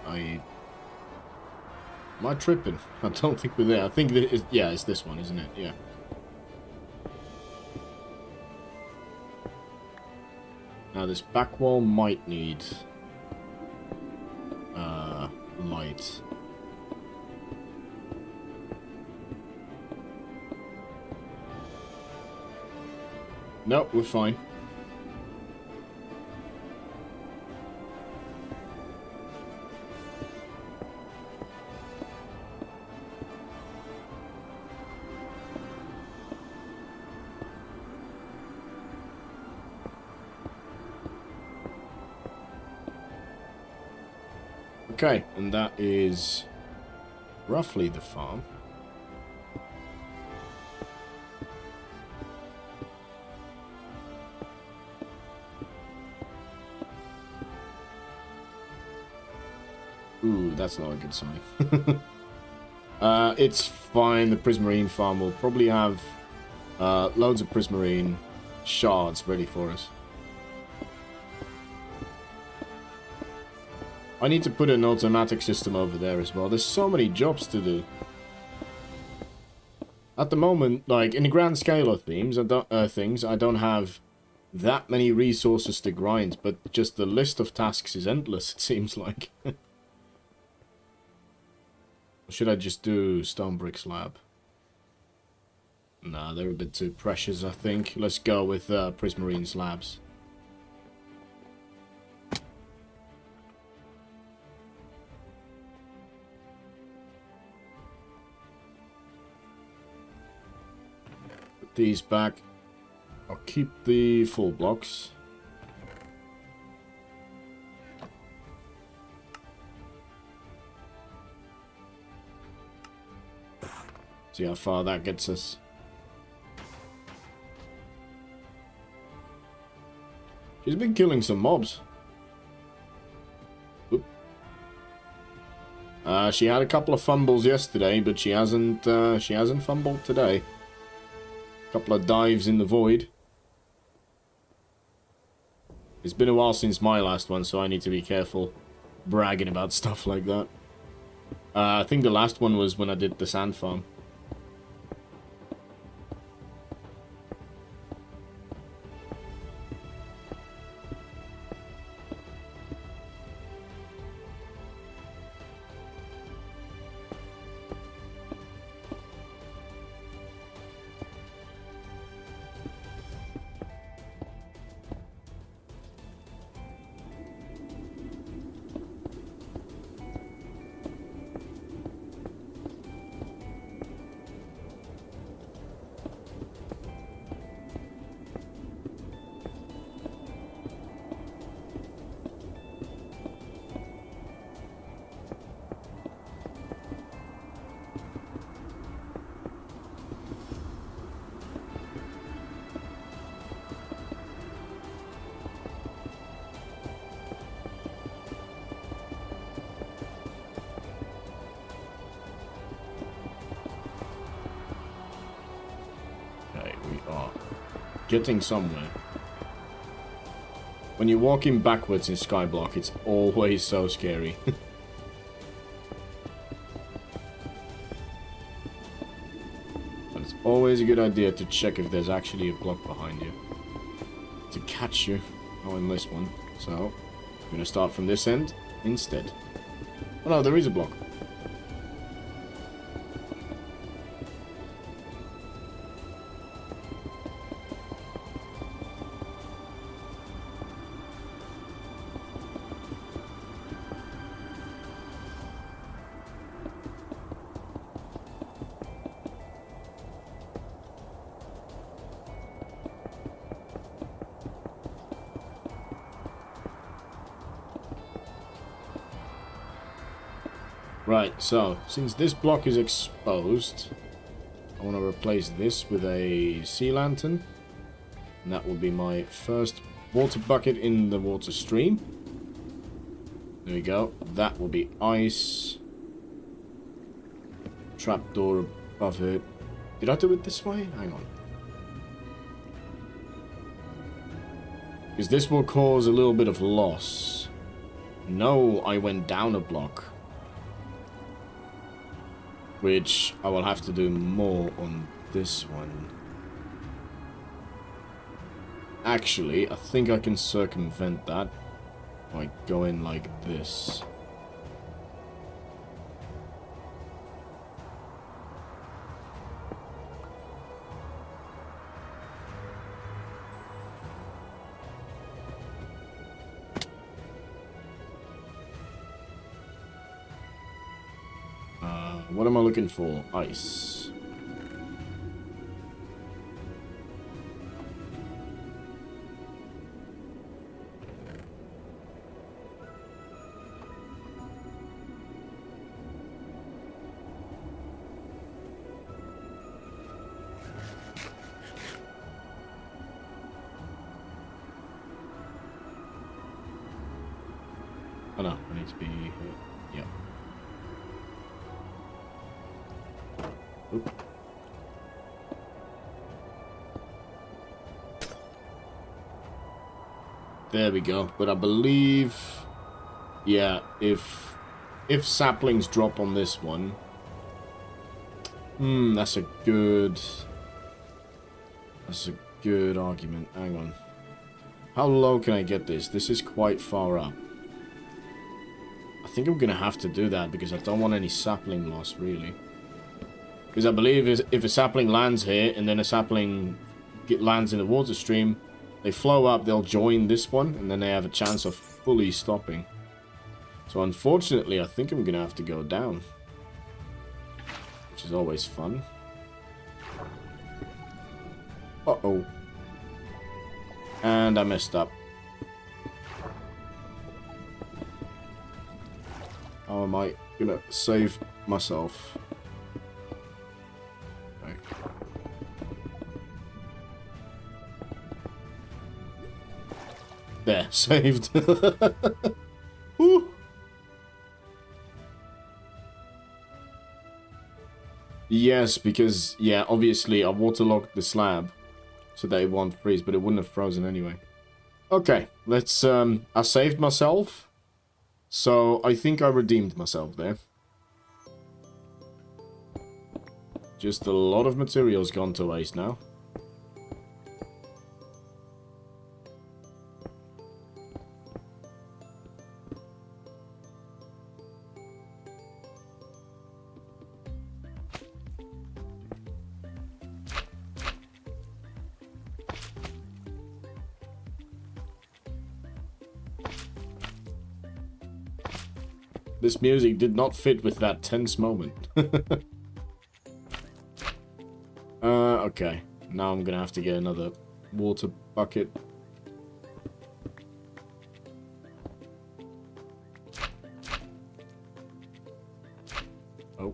Am I tripping? I don't think we're there. I think that is, yeah, it's this one, isn't it? Yeah. Now this back wall might need light. Nope, we're fine. Okay, and that is roughly the farm. Ooh, that's not a good sign. It's fine. The prismarine farm will probably have loads of prismarine shards ready for us. I need to put an automatic system over there as well. There's so many jobs to do. At the moment, like, in the grand scale of things, I don't have that many resources to grind, but just the list of tasks is endless, it seems like. Should I just do stone brick slab? Nah, they're a bit too precious, I think. Let's go with prismarine slabs. Put these back. I'll keep the full blocks. See how far that gets us. She's been killing some mobs. Oop. She had a couple of fumbles yesterday, but she hasn't fumbled today. A couple of dives in the void. It's been a while since my last one, so I need to be careful bragging about stuff like that. I think the last one was when I did the sand farm. We are getting somewhere. When you're walking backwards in Skyblock, it's always so scary. But it's always a good idea to check if there's actually a block behind you. To catch you. Oh, in this one. So, I'm going to start from this end instead. Oh no, there is a block. Right, so, since this block is exposed, I want to replace this with a sea lantern. And that will be my first water bucket in the water stream. There we go. That will be ice. Trapdoor above it. Did I do it this way? Hang on. Because this will cause a little bit of loss. No, I went down a block. Which I will have to do more on this one. Actually, I think I can circumvent that by going like this. What am I looking for? Ice. Oh no, I need to be here. Yeah. Oop. There we go. But I believe, yeah, if saplings drop on this one, that's a good argument. Hang on. How low can I get this? This is quite far up. I think I'm gonna have to do that because I don't want any sapling loss, really. Because I believe if a sapling lands here and then a sapling lands in the water stream, they flow up, they'll join this one, and then they have a chance of fully stopping. So unfortunately, I think I'm going to have to go down. Which is always fun. Uh-oh. And I messed up. How am I going to save myself? There, saved. Woo. Yes, because, yeah, obviously I waterlogged the slab so that it won't freeze, but it wouldn't have frozen anyway. Okay, let's, I saved myself, so I think I redeemed myself there. Just a lot of materials gone to waste now. This music did not fit with that tense moment. Okay. Now I'm gonna have to get another water bucket. Oh.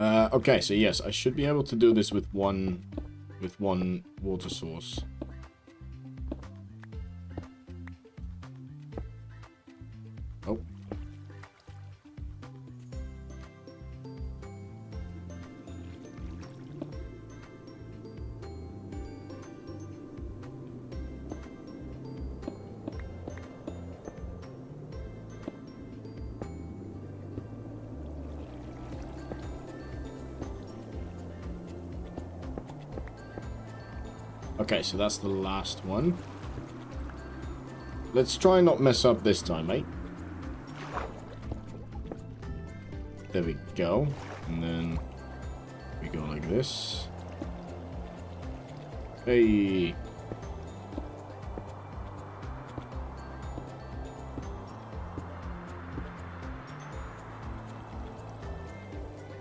Okay, so yes, I should be able to do this with one water source. Oh. Okay, so that's the last one. Let's try and not mess up this time, mate. There we go. And then we go like this. Hey.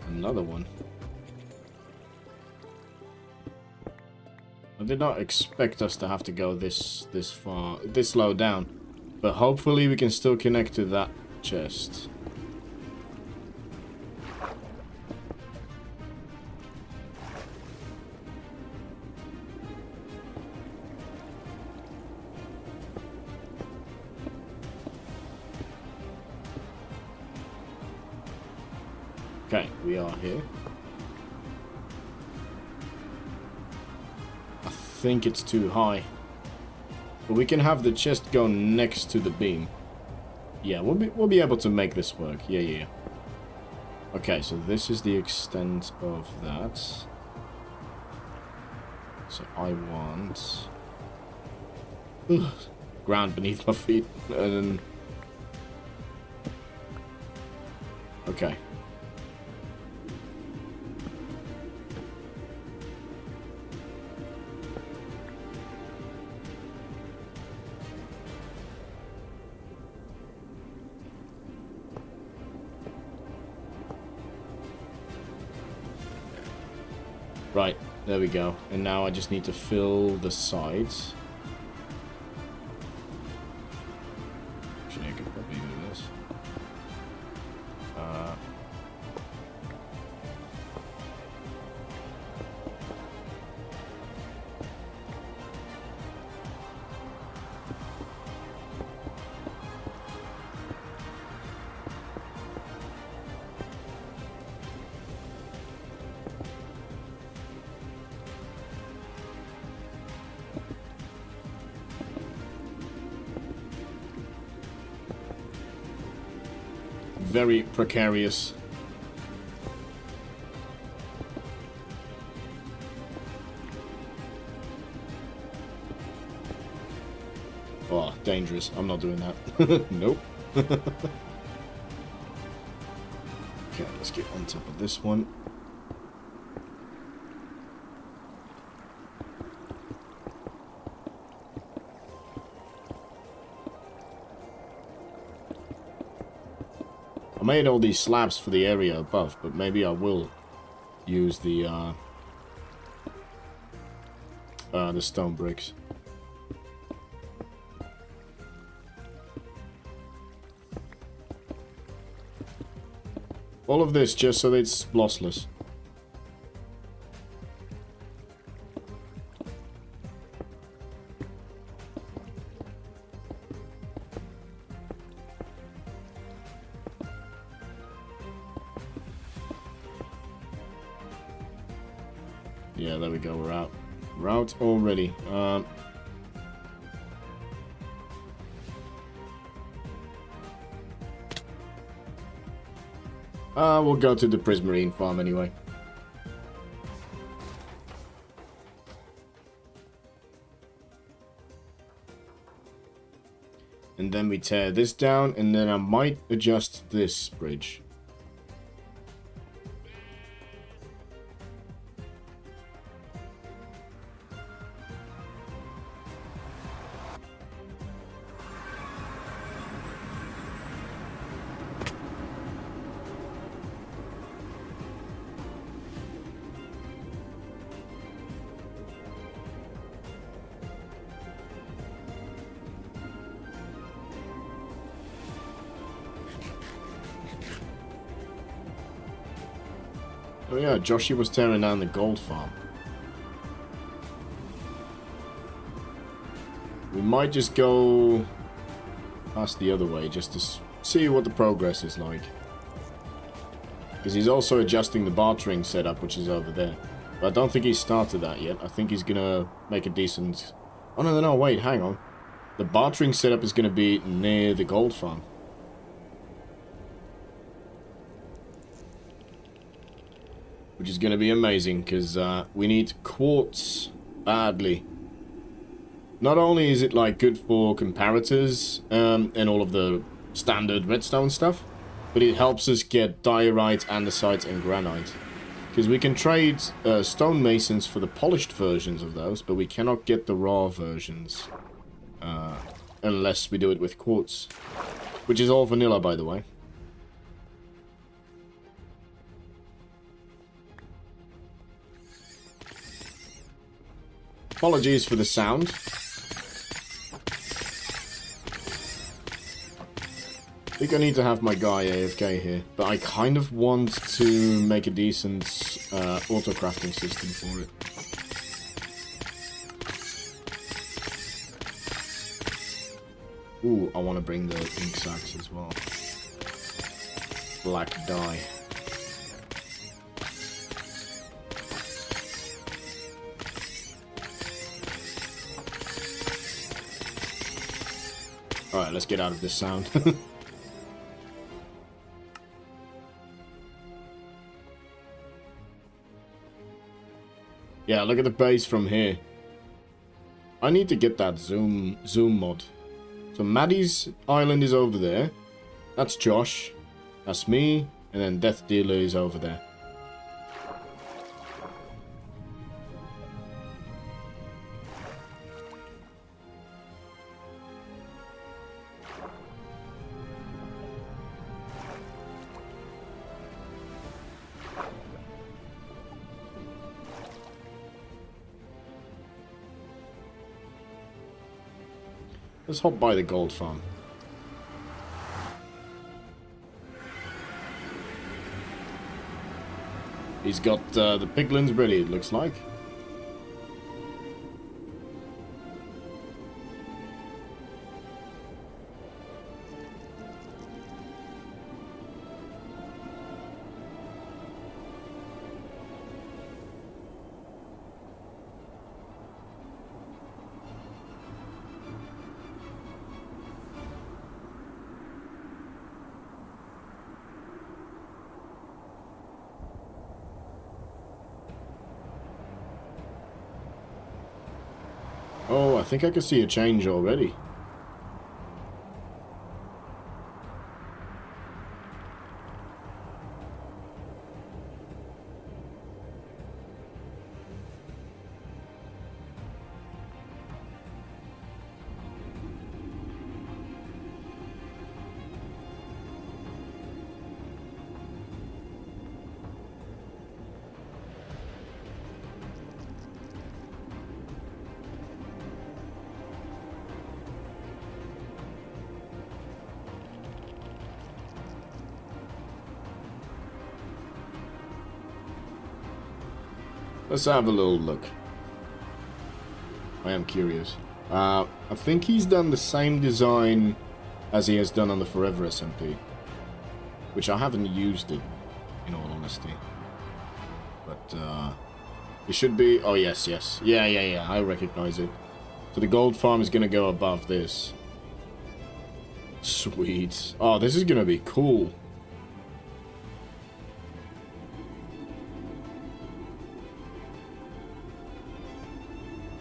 Another one. I did not expect us to have to go this low down, but hopefully we can still connect to that chest. Okay, we are here. I think it's too high, but we can have the chest go next to the beam. Yeah, we'll be able to make this work. Yeah. Okay, so this is the extent of that. So I want ground beneath my feet, and then okay. Right, there we go. And now I just need to fill the sides. Actually, I could probably do this. Very precarious. Oh, dangerous. I'm not doing that. Nope. Okay, let's get on top of this one. I made all these slabs for the area above, but maybe I will use the stone bricks. All of this just so that it's lossless. Yeah, there we go, we're out. We're out already. We'll go to the Prismarine farm anyway. And then we tear this down, and then I might adjust this bridge. Oh yeah, Joshi was tearing down the gold farm. We might just go past the other way just to see what the progress is like. Because he's also adjusting the bartering setup, which is over there. But I don't think he's started that yet. I think he's gonna make a decent... Oh no, no, no, wait, hang on. The bartering setup is gonna be near the gold farm. Which is gonna be amazing, because we need quartz badly. Not only is it like good for comparators and all of the standard redstone stuff, but it helps us get diorite, andesite, and granite. Because we can trade stonemasons for the polished versions of those, but we cannot get the raw versions unless we do it with quartz. Which is all vanilla, by the way. Apologies for the sound. I think I need to have my guy AFK here, but I kind of want to make a decent auto-crafting system for it. Ooh, I want to bring the ink sacks as well. Black dye. Alright, let's get out of this sound. Yeah, look at the base from here. I need to get that zoom mod. So Maddie's island is over there. That's Josh. That's me. And then Death Dealer is over there. Let's hop by the gold farm. He's got the piglins ready, it looks like. Oh, I think I can see a change already. Let's have a little look. I am curious. I think he's done the same design as he has done on the Forever SMP. Which I haven't used it, in all honesty. But, it should be... Oh, yes, yes. Yeah, I recognize it. So the gold farm is going to go above this. Sweet. Oh, this is going to be cool.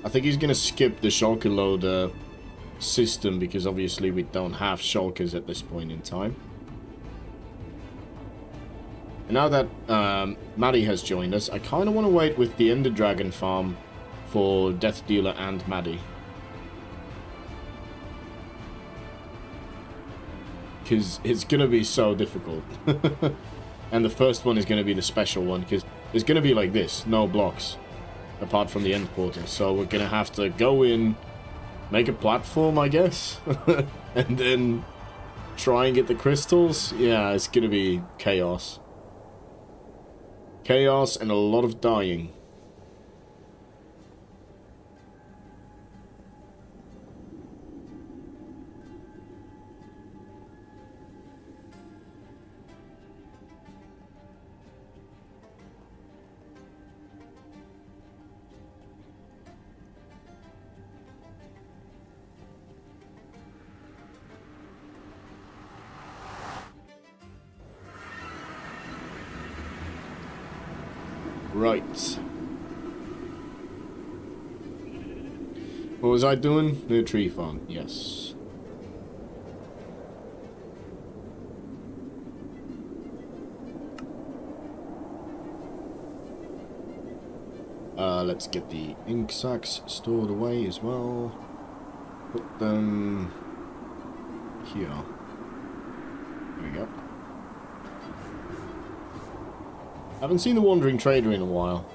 I think he's going to skip the shulker loader system because obviously we don't have shulkers at this point in time. And now that Maddie has joined us, I kind of want to wait with the Ender Dragon farm for Death Dealer and Maddie. Because it's going to be so difficult. And the first one is going to be the special one because it's going to be like this, no blocks. Apart from the end portal, so we're gonna have to go in, make a platform, I guess, and then try and get the crystals. Yeah, it's gonna be chaos. chaos and a lot of dying. Right. What was I doing? The tree farm, yes. Let's get the ink sacks stored away as well. Put them here. There we go. Haven't seen the Wandering Trader in a while.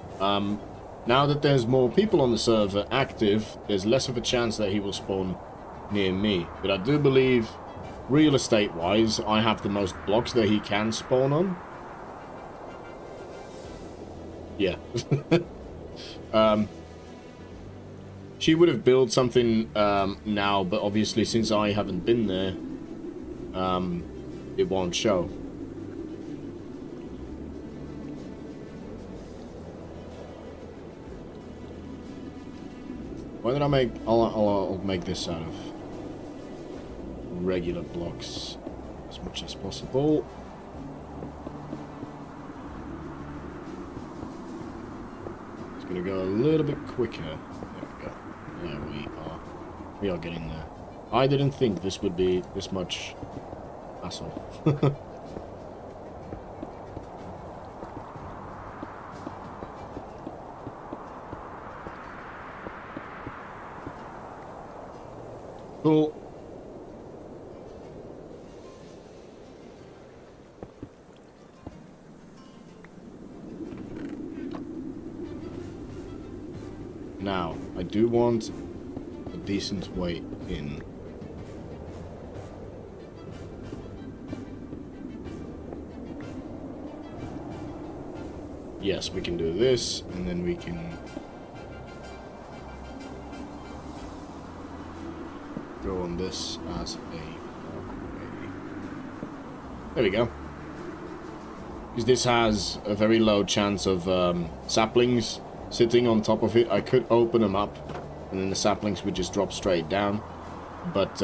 Now that there's more people on the server active, there's less of a chance that he will spawn near me. But I do believe, real estate-wise, I have the most blocks that he can spawn on. Yeah. She would have built something now, but obviously since I haven't been there, it won't show. Why did I make... I'll make this out of regular blocks as much as possible. It's going to go a little bit quicker. There we go. There we are getting there. I didn't think this would be this much hassle. Cool. Now, I do want a decent way in. Yes, we can do this, and then we can go on this as a walkway. There we go. Because this has a very low chance of saplings sitting on top of it. I could open them up and then the saplings would just drop straight down, but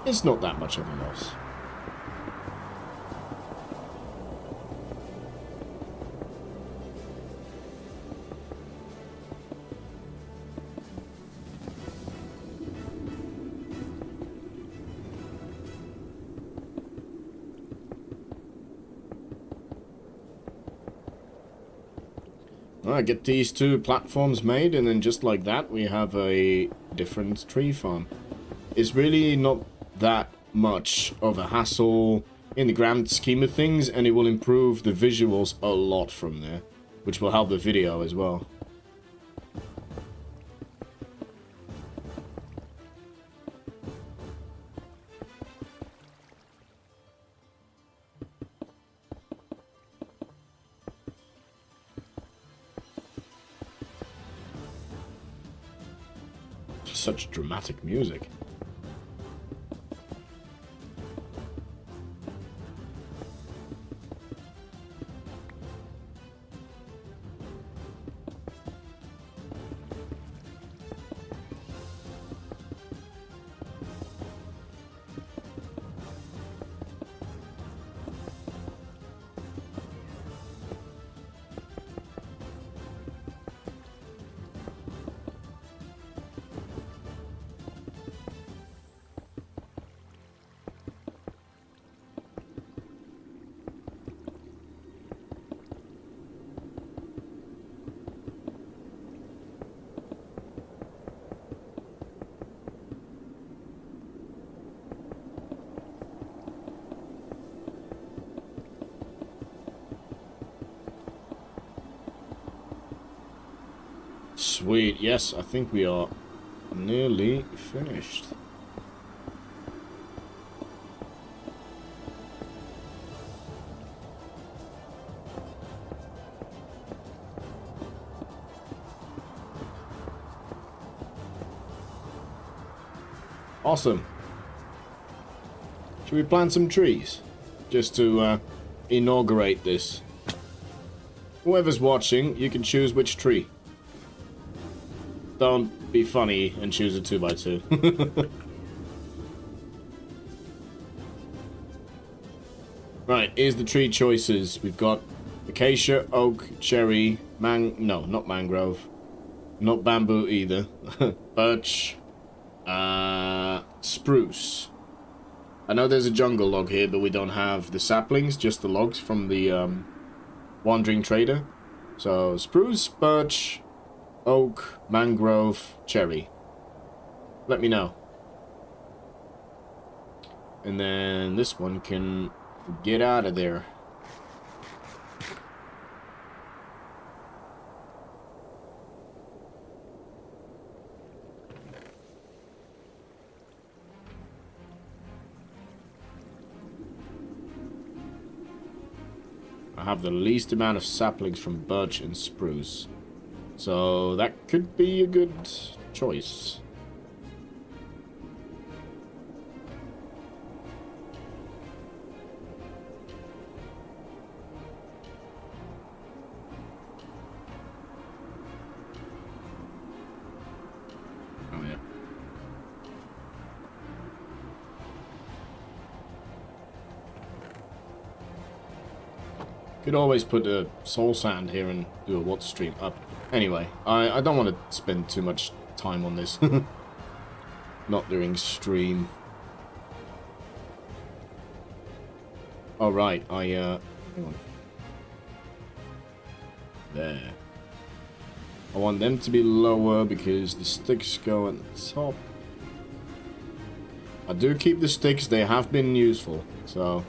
it's not that much of a loss. Alright, get these two platforms made, and then just like that, we have a different tree farm. It's really not that much of a hassle in the grand scheme of things, and it will improve the visuals a lot from there, which will help the video as well. Such dramatic music. Sweet, yes, I think we are nearly finished. Awesome. Should we plant some trees? Just to inaugurate this. Whoever's watching, you can choose which tree. Don't be funny and choose a 2x2. Right, here's the tree choices. We've got acacia, oak, cherry, no, not mangrove. Not bamboo either. Birch. Spruce. I know there's a jungle log here, but we don't have the saplings, just the logs from the wandering trader. So, spruce, birch, oak, mangrove, cherry. Let me know. And then this one can get out of there. I have the least amount of saplings from birch and spruce. So that could be a good choice. Oh yeah. Could always put a soul sand here and do a water stream up. Anyway, I don't want to spend too much time on this. Not during stream. Oh right, hang on. There. I want them to be lower because the sticks go at the top. I do keep the sticks, they have been useful, so...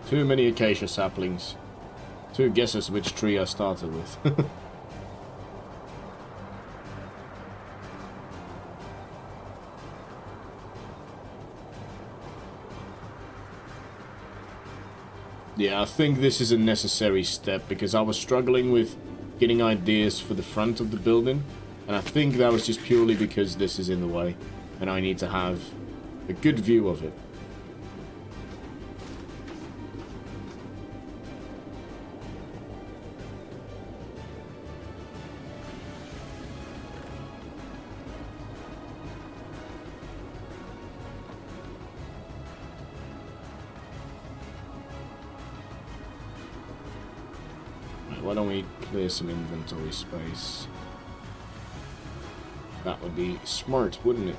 Too many acacia saplings. Two guesses which tree I started with. Yeah, I think this is a necessary step because I was struggling with getting ideas for the front of the building. And I think that was just purely because this is in the way. And I need to have a good view of it. Why don't we clear some inventory space? That would be smart, wouldn't it?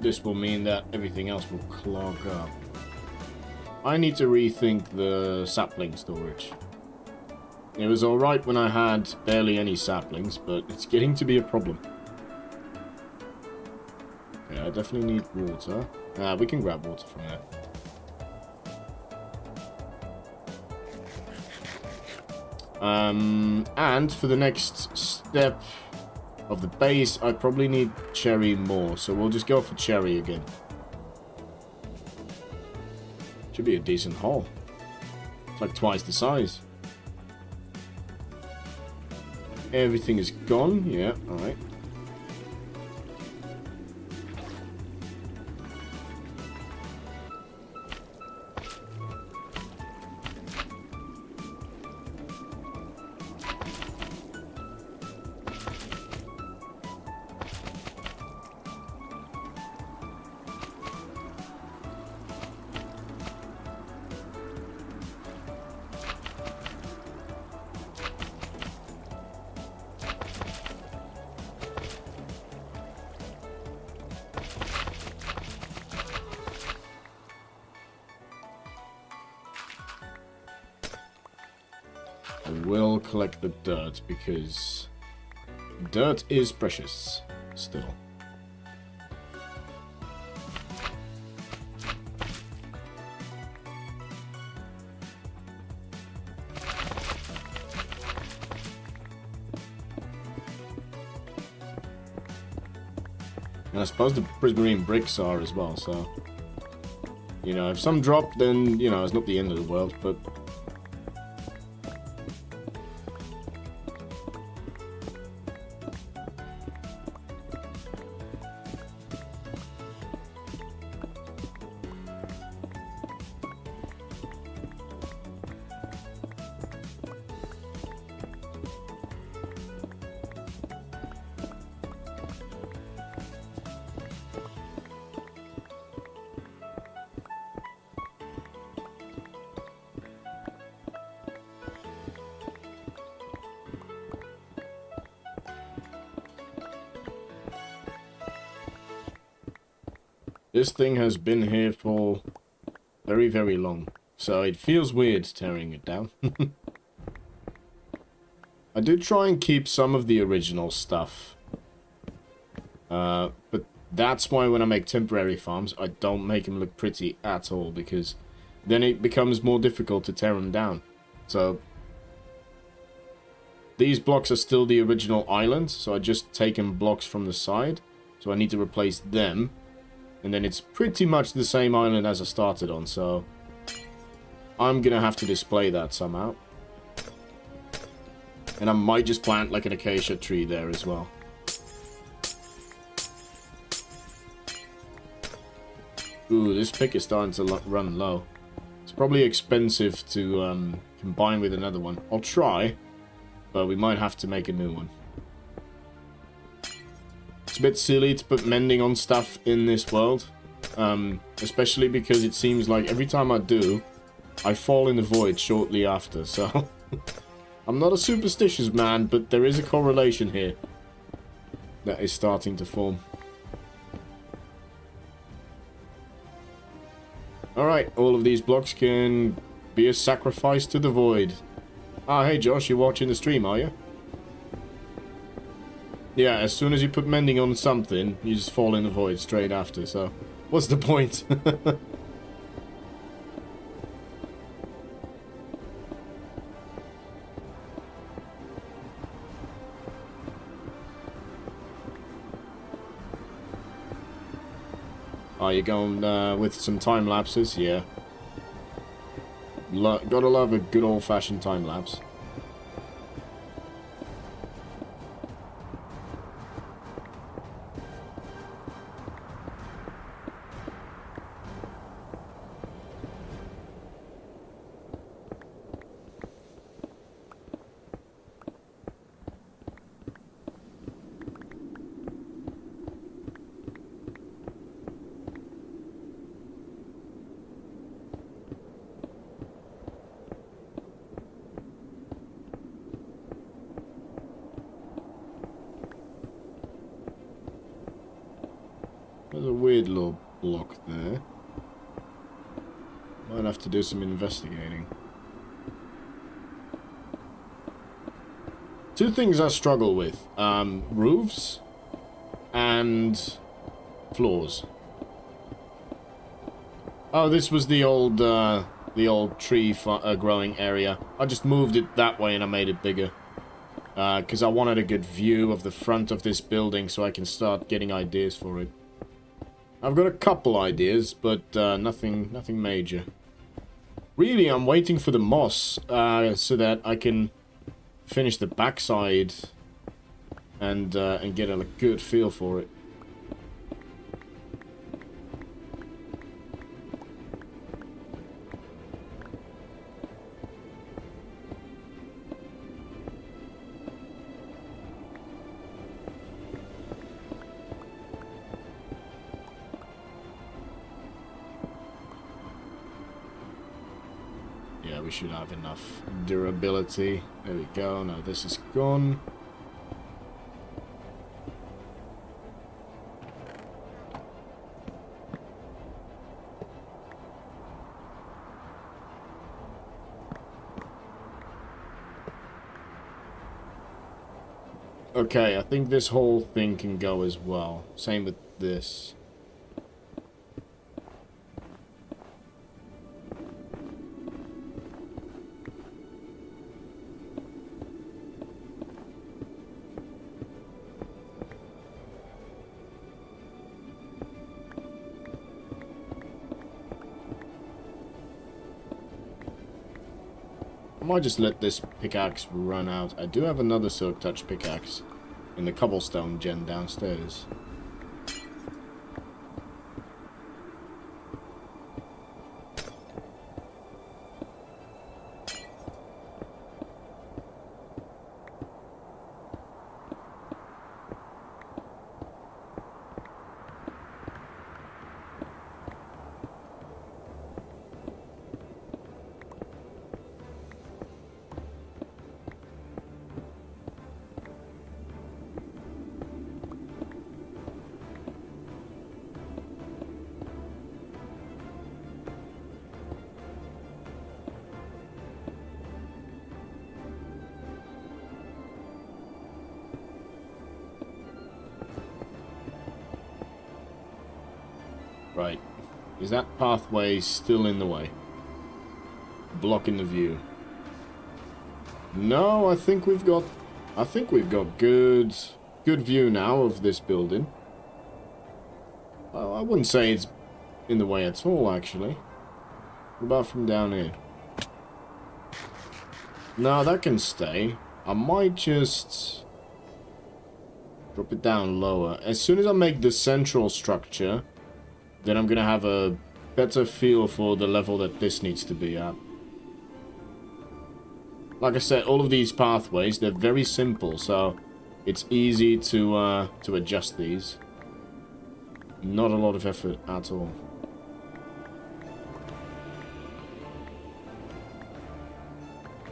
This will mean that everything else will clog up. I need to rethink the sapling storage. It was alright when I had barely any saplings, but it's getting to be a problem. Okay, I definitely need water. We can grab water from there. And for the next step of the base, I probably need cherry more, so we'll just go for cherry again. Should be a decent haul. It's like twice the size. Everything is gone, yeah, alright. I will collect the dirt because dirt is precious still. And I suppose the prismarine bricks are as well, so... You know, if some drop, then, you know, it's not the end of the world, but... This thing has been here for very, very long, so it feels weird tearing it down. I do try and keep some of the original stuff, but that's why when I make temporary farms, I don't make them look pretty at all, because then it becomes more difficult to tear them down. So these blocks are still the original island, so I just taken blocks from the side, so I need to replace them. And then it's pretty much the same island as I started on, so I'm gonna have to display that somehow. And I might just plant like an acacia tree there as well. Ooh, this pick is starting to run low. It's probably expensive to combine with another one. I'll try, but we might have to make a new one. It's a bit silly to put mending on stuff in this world, especially because it seems like every time I do, I fall in the void shortly after, so... I'm not a superstitious man, but there is a correlation here that is starting to form. Alright, all of these blocks can be a sacrifice to the void. Ah, hey Josh, you're watching the stream, are you? Yeah, as soon as you put mending on something, you just fall in the void straight after, so... What's the point? Oh, you're going with some time lapses? Yeah. Gotta love a good old-fashioned time lapse. There's a weird little block there. Might have to do some investigating. Two things I struggle with. Roofs and floors. Oh, this was the old tree growing area. I just moved it that way and I made it bigger. Because I wanted a good view of the front of this building so I can start getting ideas for it. I've got a couple ideas, but nothing major. Really, I'm waiting for the moss so that I can finish the backside and get a good feel for it. Yeah, we should have enough durability. There we go. Now this is gone. Okay, I think this whole thing can go as well. Same with this. I might just let this pickaxe run out. I do have another Silk Touch pickaxe in the cobblestone gen downstairs. Right. Is that pathway still in the way? Blocking the view. No, I think we've got good view now of this building. Well, I wouldn't say it's in the way at all, actually. What about from down here? No, that can stay. I might just drop it down lower. As soon as I make the central structure, then I'm gonna have a better feel for the level that this needs to be at. Like I said, all of these pathways, they're very simple, so it's easy to adjust these. Not a lot of effort at all.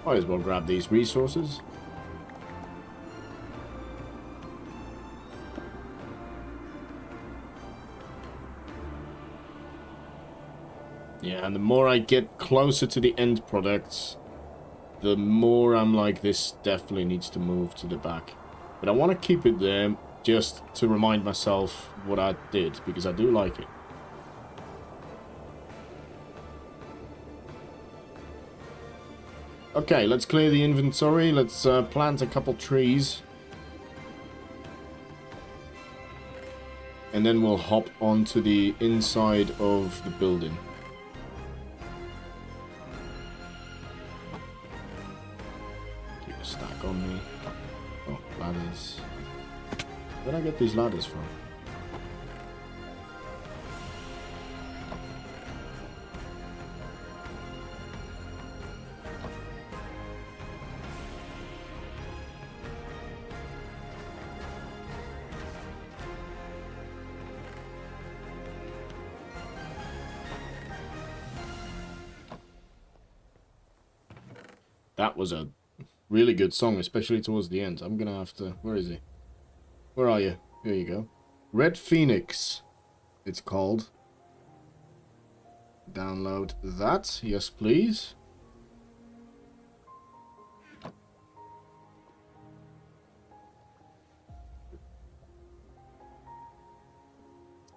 Might as well grab these resources. Yeah, and the more I get closer to the end products, the more I'm like, this definitely needs to move to the back. But I want to keep it there just to remind myself what I did, because I do like it. Okay, let's clear the inventory. Let's plant a couple trees. And then we'll hop onto the inside of the building. Keep a stack on me. Oh, ladders. Where did I get these ladders from? That was a really good song, especially towards the end. I'm gonna have to... Where is he? Where are you? Here you go. Red Phoenix, it's called. Download that. Yes, please.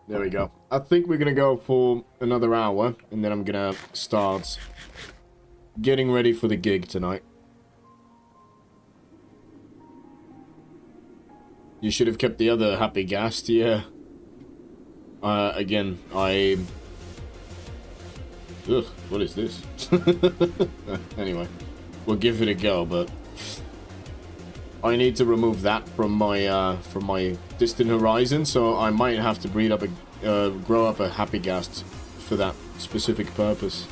There we go. I think we're gonna go for another hour, and then I'm gonna start getting ready for the gig tonight. You should have kept the other happy ghast, yeah. Again, Ugh, what is this? Anyway, we'll give it a go, but I need to remove that from my distant horizon, so I might have to breed up a, grow up a happy ghast for that specific purpose.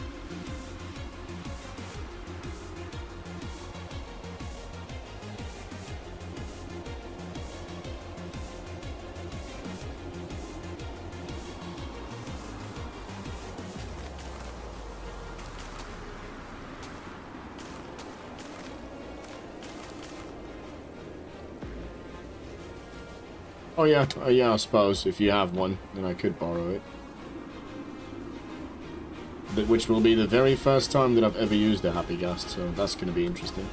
Oh yeah, yeah, I suppose if you have one, then I could borrow it. Which will be the very first time that I've ever used a happy ghast, so that's going to be interesting.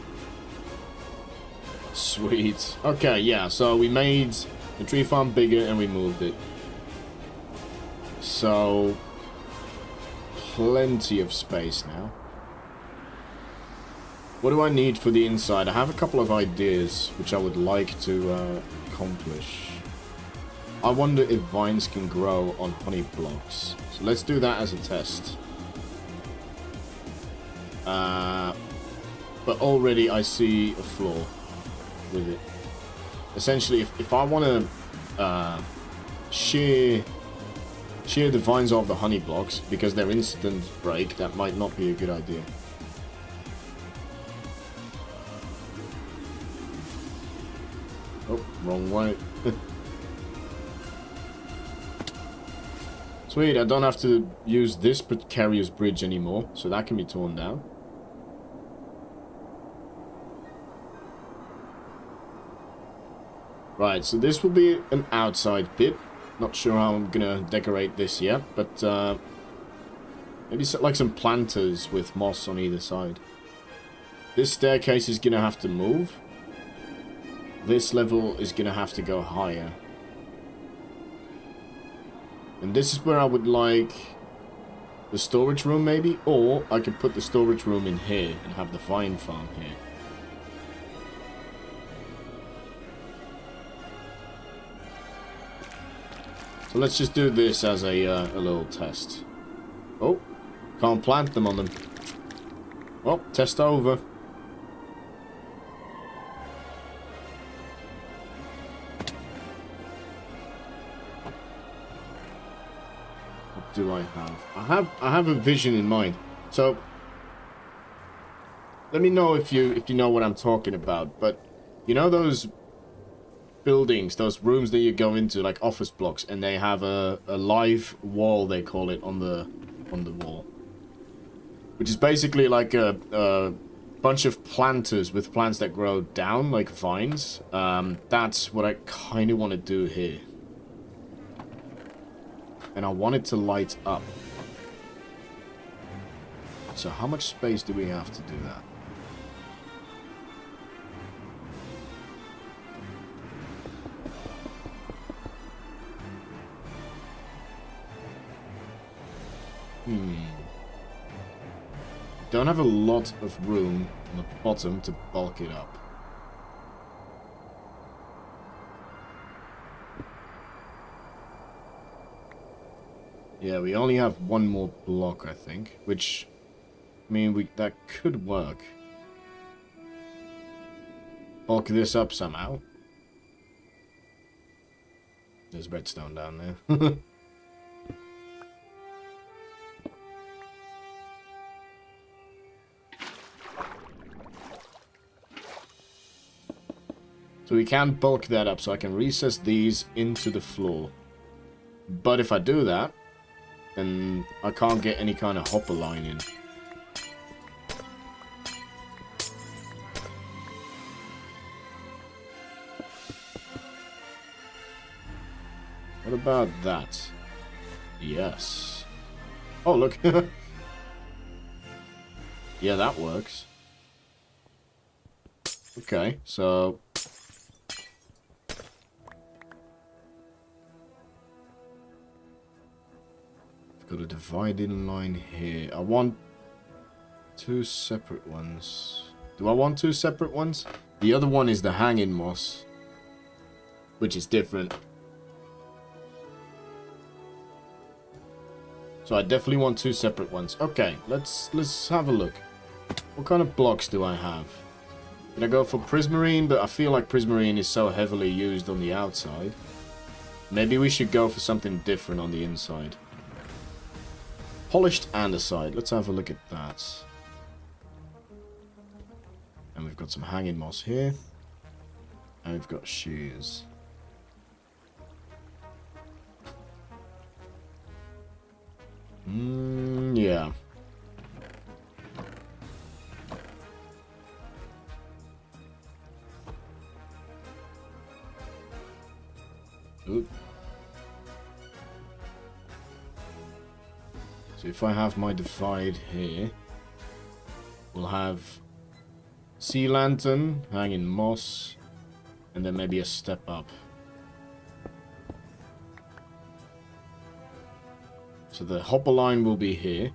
Sweet. Okay, yeah, so we made the tree farm bigger and we moved it. So, plenty of space now. What do I need for the inside? I have a couple of ideas which I would like to accomplish. I wonder if vines can grow on honey blocks. So let's do that as a test. But already I see a flaw with it. Essentially, if I want to shear the vines off the honey blocks because they're instant break, that might not be a good idea. Oh, wrong way. Sweet, I don't have to use this precarious bridge anymore, so that can be torn down. Right, so this will be an outside bit. Not sure how I'm gonna decorate this yet, but maybe like some planters with moss on either side. This staircase is gonna have to move. This level is gonna have to go higher. And this is where I would like the storage room maybe, or I could put the storage room in here and have the vine farm here. So let's just do this as a little test. Oh, can't plant them on them. Well, test over. What do I have? I have a vision in mind. So let me know if you know what I'm talking about. But you know those buildings, those rooms that you go into, like office blocks, and they have a live wall, they call it, on the wall, which is basically like a bunch of planters with plants that grow down like vines. That's what I kind of want to do here, and I want it to light up. So how much space do we have to do that? Don't have a lot of room on the bottom to bulk it up. Yeah, we only have one more block, I think, which, I mean, that could work. Bulk this up somehow. There's redstone down there. So we can bulk that up, so I can recess these into the floor. But if I do that, then I can't get any kind of hopper line in. What about that? Yes. Oh, look. Yeah, that works. Okay, so got a dividing line here. I want two separate ones. Do I want two separate ones? The other one is the hanging moss, which is different. So I definitely want two separate ones. Okay, let's have a look. What kind of blocks do I have? Can I go for prismarine? But I feel like prismarine is so heavily used on the outside. Maybe we should go for something different on the inside. Polished andesite. Let's have a look at that. And we've got some hanging moss here. And we've got shears. Yeah. Oop. So if I have my divide here, we'll have sea lantern, hanging moss, And then maybe a step up. So the hopper line will be here.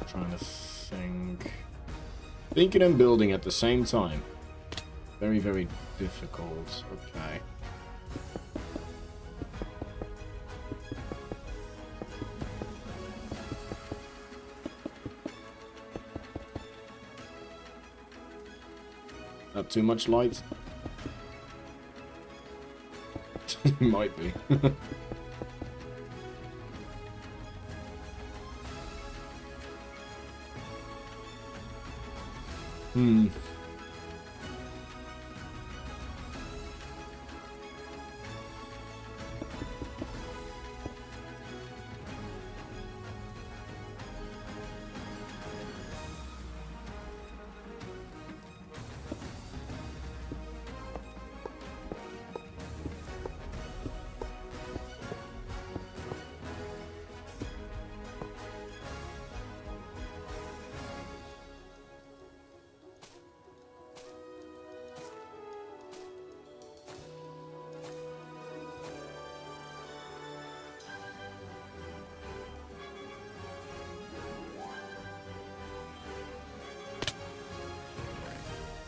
Trying to think. Thinking and building at the same time. Very, very difficult. Okay. Not too much light? Might be.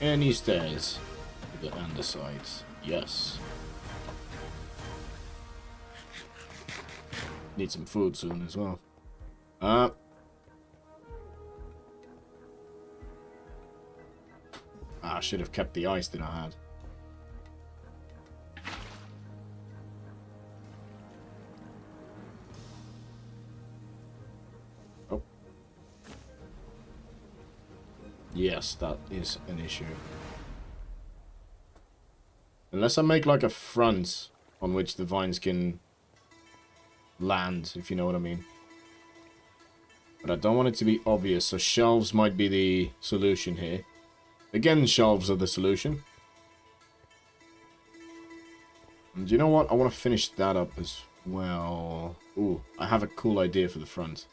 Any stairs to the undersides. Yes. Need some food soon as well. I should have kept the ice that I had. Oh. Yes, that is an issue. Unless I make like a front on which the vines can land, if you know what I mean. But I don't want it to be obvious, so shelves might be the solution here. Again, shelves are the solution. And you know what? I want to finish that up as well. Ooh, I have a cool idea for the front.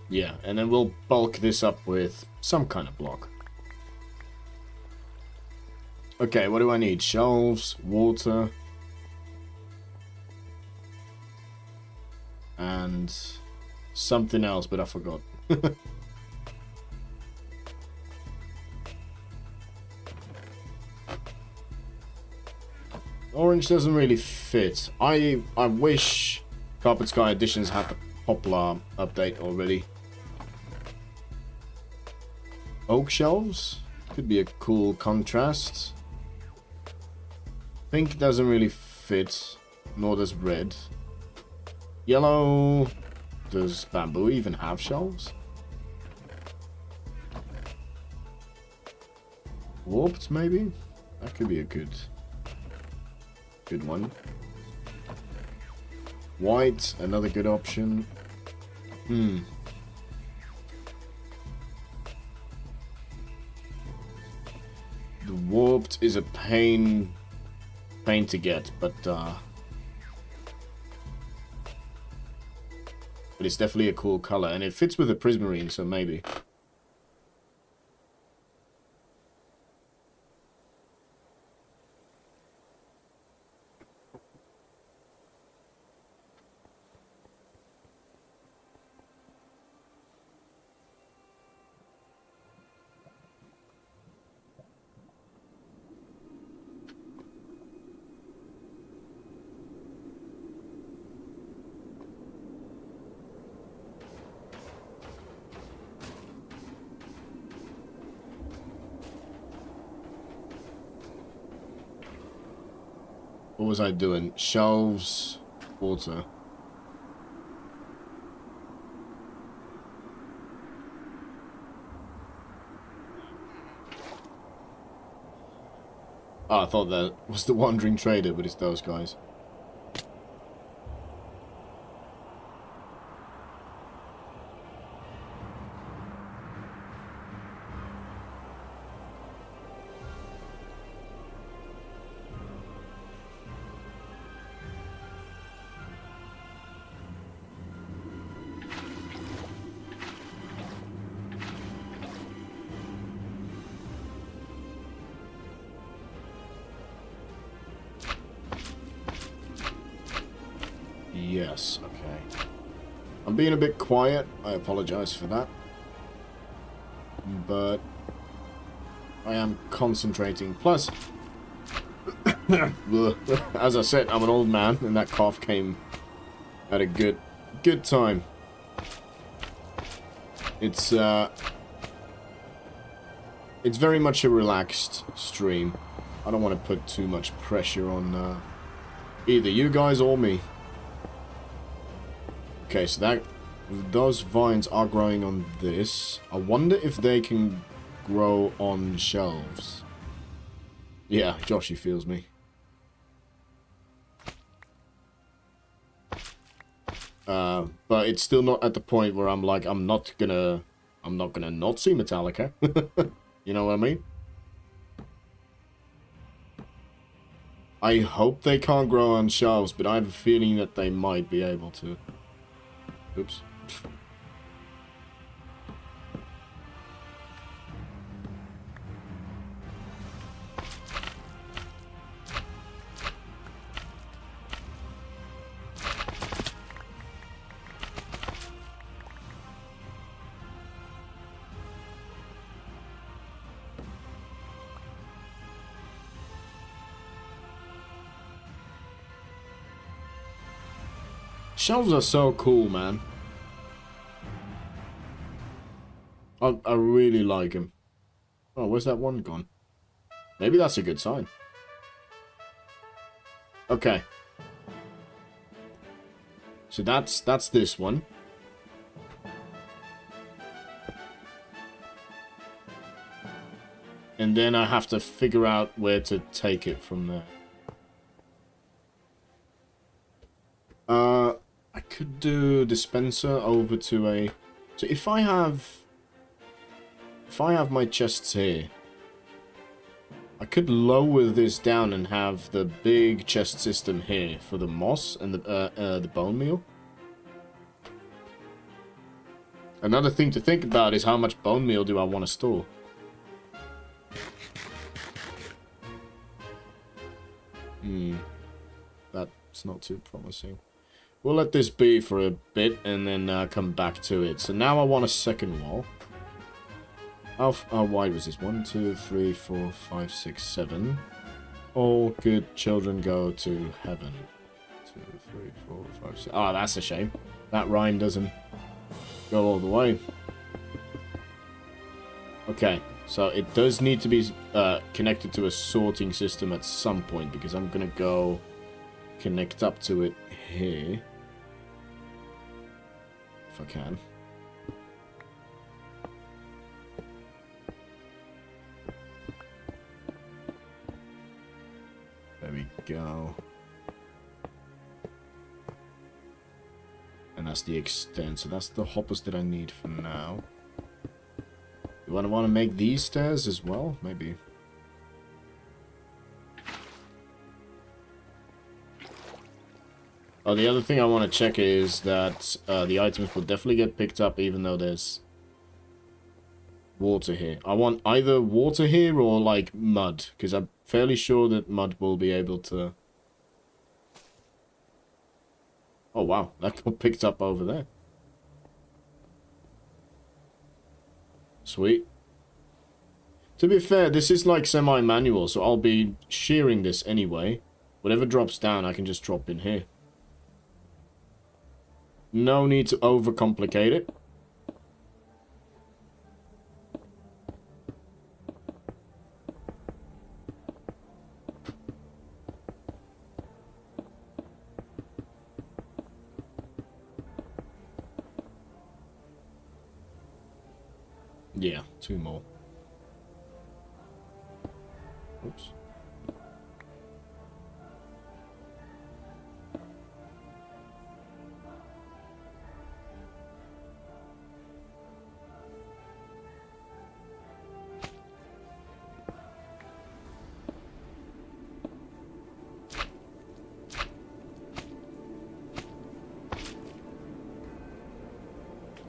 Yeah, and then we'll bulk this up with some kind of block. Okay, what do I need? Shelves, water, and something else, but I forgot. Orange doesn't really fit. I wish Carpet Sky Editions had the Poplar update already. Oak shelves could be a cool contrast. Pink doesn't really fit, nor does red. Yellow. Does bamboo even have shelves? Warped, maybe? That could be a good one. White, another good option. The warped is a pain to get, but it's definitely a cool color, and it fits with the prismarine, so maybe. What was I doing? Shelves, water. Oh, I thought that was the Wandering Trader, but it's those guys. Yes, okay. I'm being a bit quiet. I apologize for that. But I am concentrating. Plus, as I said, I'm an old man, and that cough came at a good time. It's very much a relaxed stream. I don't want to put too much pressure on either you guys or me. Okay, so those vines are growing on this. I wonder if they can grow on shelves. Yeah, Joshy feels me. But it's still not at the point where I'm like, I'm not gonna not see Metallica. You know what I mean? I hope they can't grow on shelves, but I have a feeling that they might be able to. Oops. Shelves are so cool, man. I really like them. Oh, where's that one gone? Maybe that's a good sign. Okay. So that's this one. And then I have to figure out where to take it from there. I could do dispenser over to a... So if I have my chests here, I could lower this down and have the big chest system here for the moss and the bone meal. Another thing to think about is how much bone meal do I want to store? That's not too promising. We'll let this be for a bit and then come back to it. So now I want a second wall. How wide was this? 1, 2, 3, 4, 5, 6, 7. All good children go to heaven. 2, 3, 4, 5, 6. Oh, that's a shame. That rhyme doesn't go all the way. Okay, so it does need to be connected to a sorting system at some point, because I'm going to go connect up to it here. If I can. There we go. And that's the extent. So that's the hoppers that I need for now. Do I want to make these stairs as well? Maybe. Oh, the other thing I want to check is that the items will definitely get picked up even though there's water here. I want either water here or like mud, because I'm fairly sure that mud will be able to... Oh wow, that got picked up over there. Sweet. To be fair, this is like semi-manual, so I'll be shearing this anyway. Whatever drops down, I can just drop in here. No need to overcomplicate it. 2 more. Oops.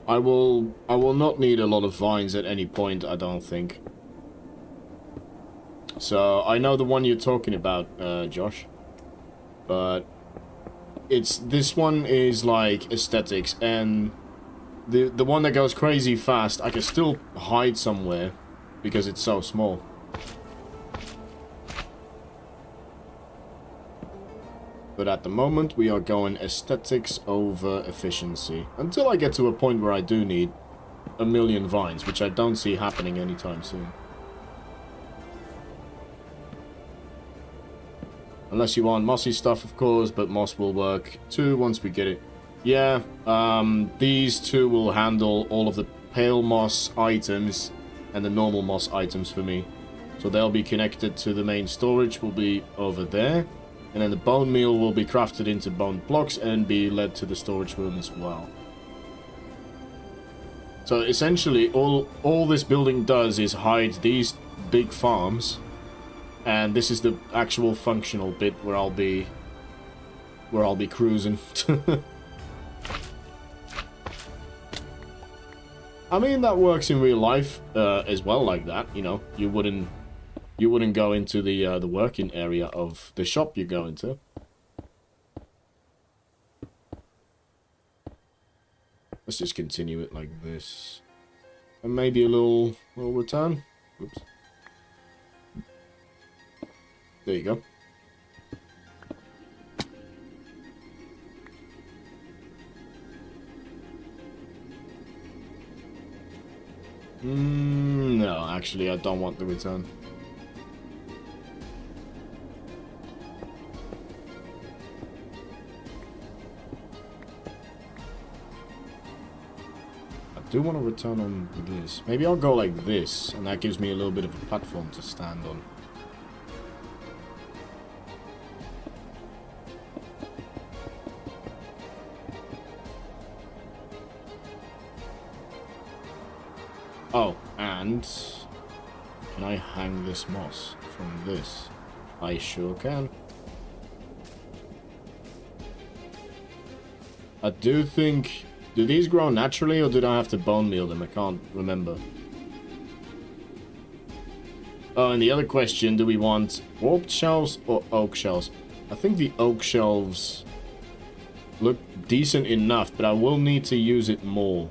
I will not need a lot of vines at any point, I don't think. So, I know the one you're talking about, Josh. But this one is like aesthetics, and the one that goes crazy fast, I can still hide somewhere because it's so small. But at the moment, we are going aesthetics over efficiency. Until I get to a point where I do need 1,000,000 vines, which I don't see happening anytime soon. Unless you want mossy stuff, of course, but moss will work too once we get it. Yeah, these two will handle all of the pale moss items and the normal moss items for me. So they'll be connected to the main storage, will be over there. And then the bone meal will be crafted into bone blocks and be led to the storage room as well. So essentially, all this building does is hide these big farms. And this is the actual functional bit where I'll be cruising. I mean, that works in real life as well, like that. You know, you wouldn't go into the working area of the shop you go into. Let's just continue it like this, and maybe a little return. Oops. There you go. No, actually, I don't want the return. I do want to return on this. Maybe I'll go like this, and that gives me a little bit of a platform to stand on. Oh, and can I hang this moss from this? I sure can. I do think... Do these grow naturally, or did I have to bone meal them? I can't remember. Oh, and the other question, do we want warped shelves or oak shelves? I think the oak shelves look decent enough, but I will need to use it more.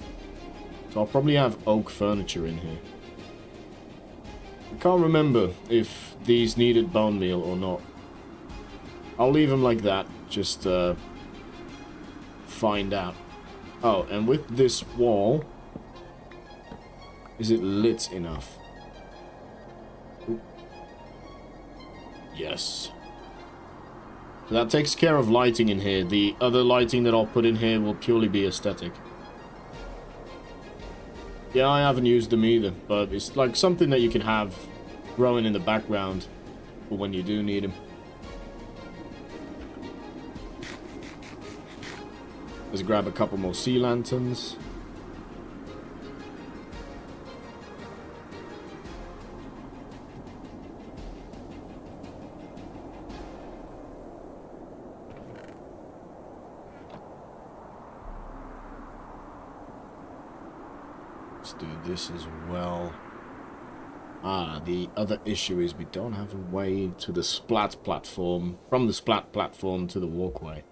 So I'll probably have oak furniture in here. I can't remember if these needed bone meal or not. I'll leave them like that, just find out. Oh, and with this wall, is it lit enough? Ooh. Yes. So that takes care of lighting in here. The other lighting that I'll put in here will purely be aesthetic. Yeah, I haven't used them either, but it's like something that you can have growing in the background for when you do need them. Let's grab a couple more sea lanterns. Let's do this as well. Ah, the other issue is we don't have a way to the splat platform, from the splat platform to the walkway.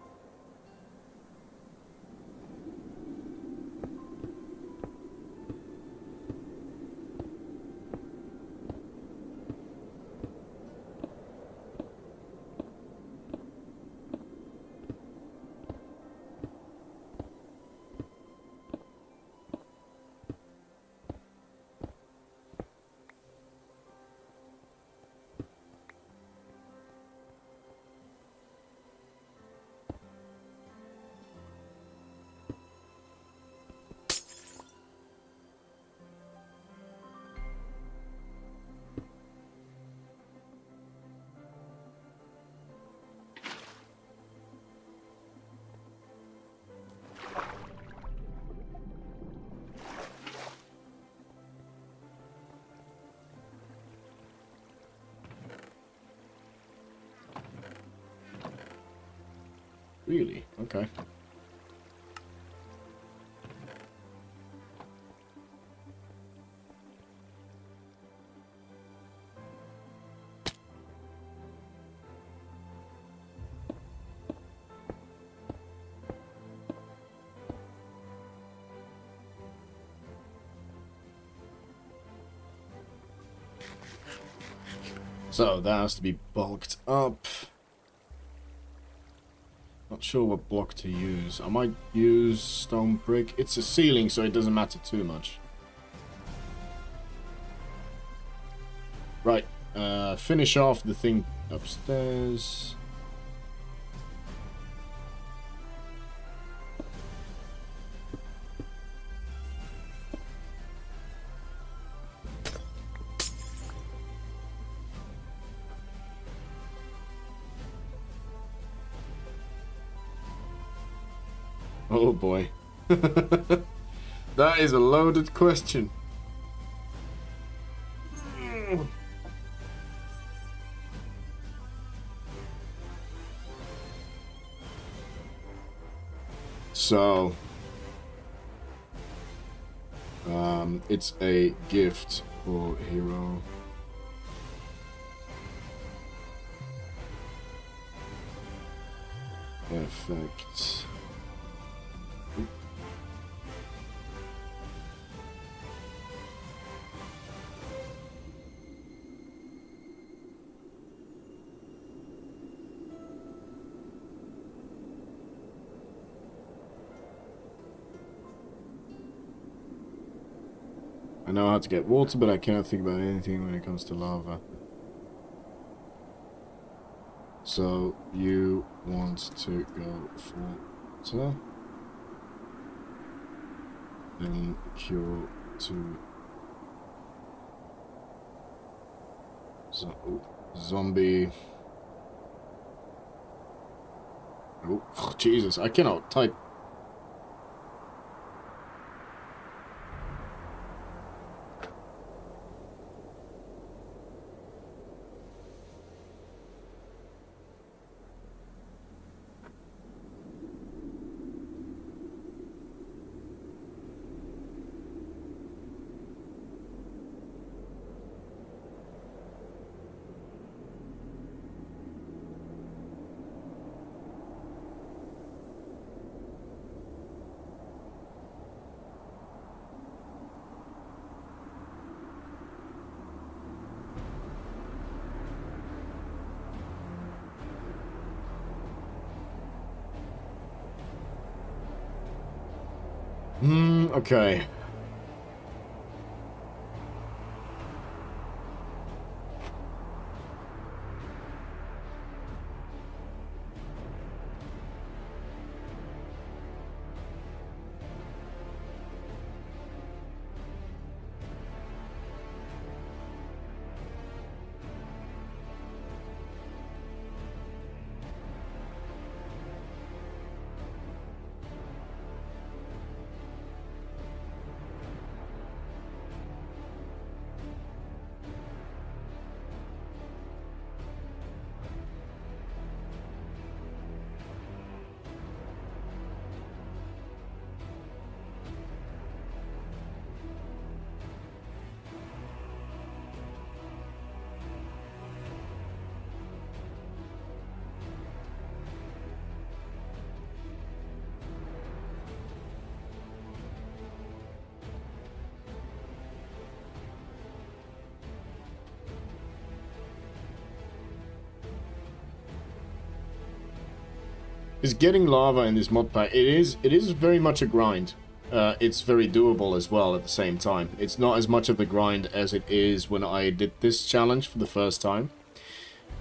Really? Okay. So that has to be bulked up. Not sure what block to use. I might use stone brick. It's a ceiling, so it doesn't matter too much. Right. Finish off the thing upstairs. Oh boy. That is a loaded question. So, it's a gift for hero. Effect. I know how to get water, but I cannot think about anything when it comes to lava. So, you want to go for water. Then cure to zombie. Oh, Jesus, I cannot type. Okay. Is getting lava in this mod pack, it is very much a grind. It's very doable as well at the same time. It's not as much of a grind as it is when I did this challenge for the first time.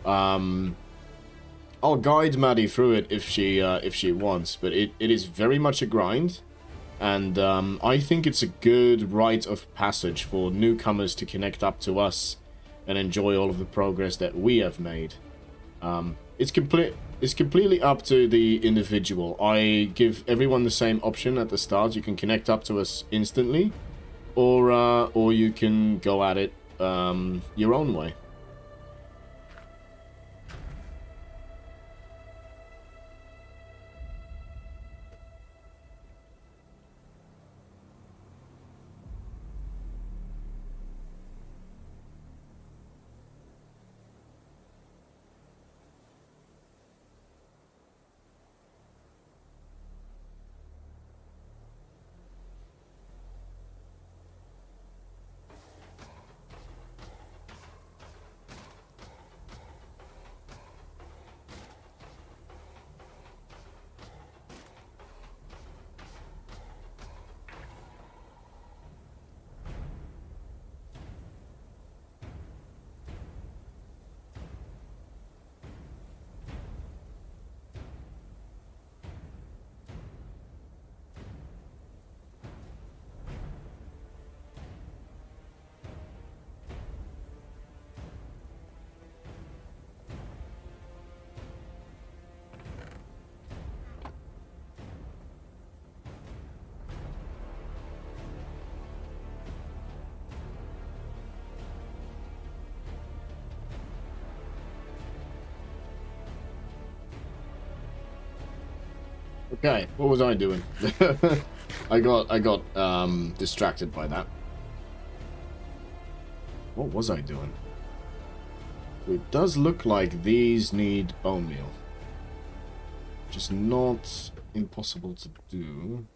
I'll guide Maddie through it if she wants, but it is very much a grind, and I think it's a good rite of passage for newcomers to connect up to us and enjoy all of the progress that we have made. It's completely up to the individual. I give everyone the same option at the start. You can connect up to us instantly, or you can go at it your own way. Okay, what was I doing? I got distracted by that. What was I doing? It does look like these need bone meal. Which is not impossible to do.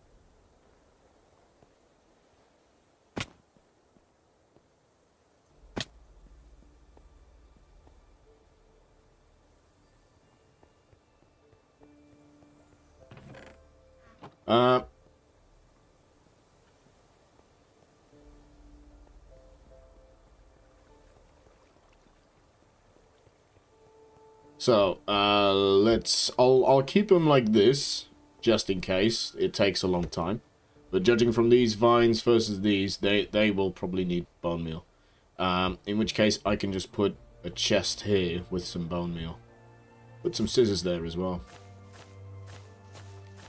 So, I'll keep them like this, just in case it takes a long time. But judging from these vines versus these, they will probably need bone meal. In which case, I can just put a chest here with some bone meal. Put some scissors there as well.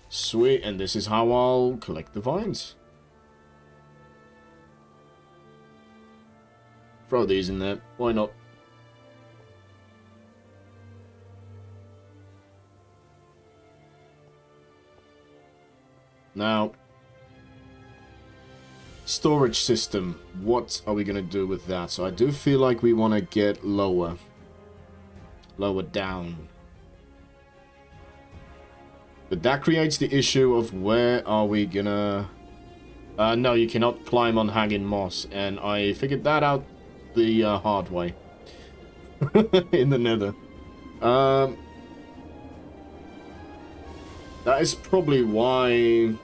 Sweet, and this is how I'll collect the vines. Throw these in there, why not? Now, storage system, what are we going to do with that? So I do feel like we want to get lower down. But that creates the issue of where are we going to... no, you cannot climb on hanging moss, and I figured that out the hard way. In the nether. That is probably why...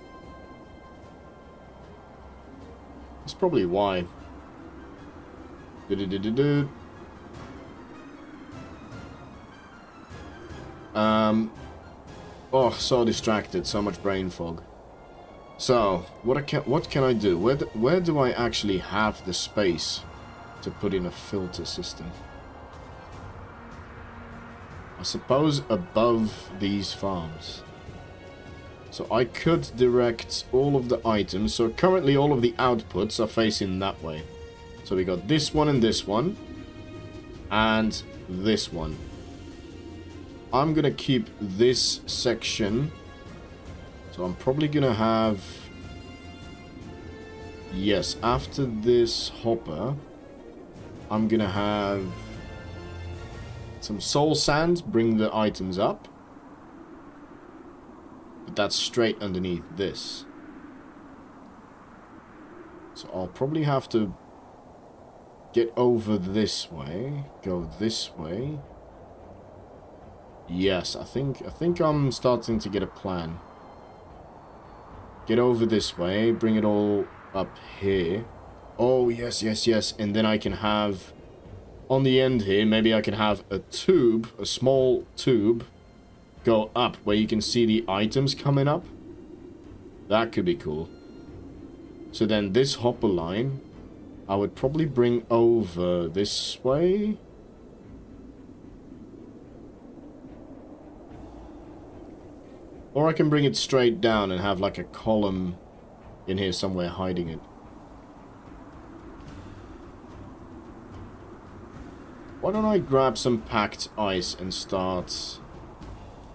That's probably why. Oh, so distracted. So much brain fog. So, what can I do? Where do I actually have the space to put in a filter system? I suppose above these farms. So I could direct all of the items. So currently all of the outputs are facing that way. So we got this one and this one. And this one. I'm going to keep this section. So I'm probably going to have... Yes, after this hopper, I'm going to have some soul sand, bring the items up. But that's straight underneath this. So I'll probably have to get over this way, go this way. Yes, I think I'm starting to get a plan. Get over this way, bring it all up here. Oh, yes, yes, yes. And then I can have, on the end here, maybe I can have a tube, a small tube, go up where you can see the items coming up. That could be cool. So then this hopper line, I would probably bring over this way. Or I can bring it straight down and have like a column in here somewhere hiding it. Why don't I grab some packed ice and start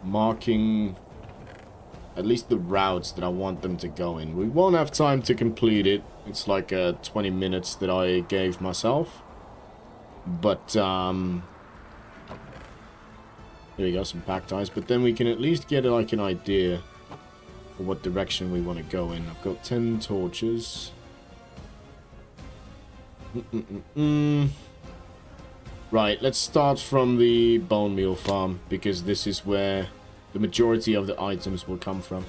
marking at least the routes that I want them to go in. We won't have time to complete it. It's like 20 minutes that I gave myself. But, here we go, some packed ice. But then we can at least get like an idea for what direction we want to go in. I've got 10 torches. Right, let's start from the bone meal farm, because this is where the majority of the items will come from.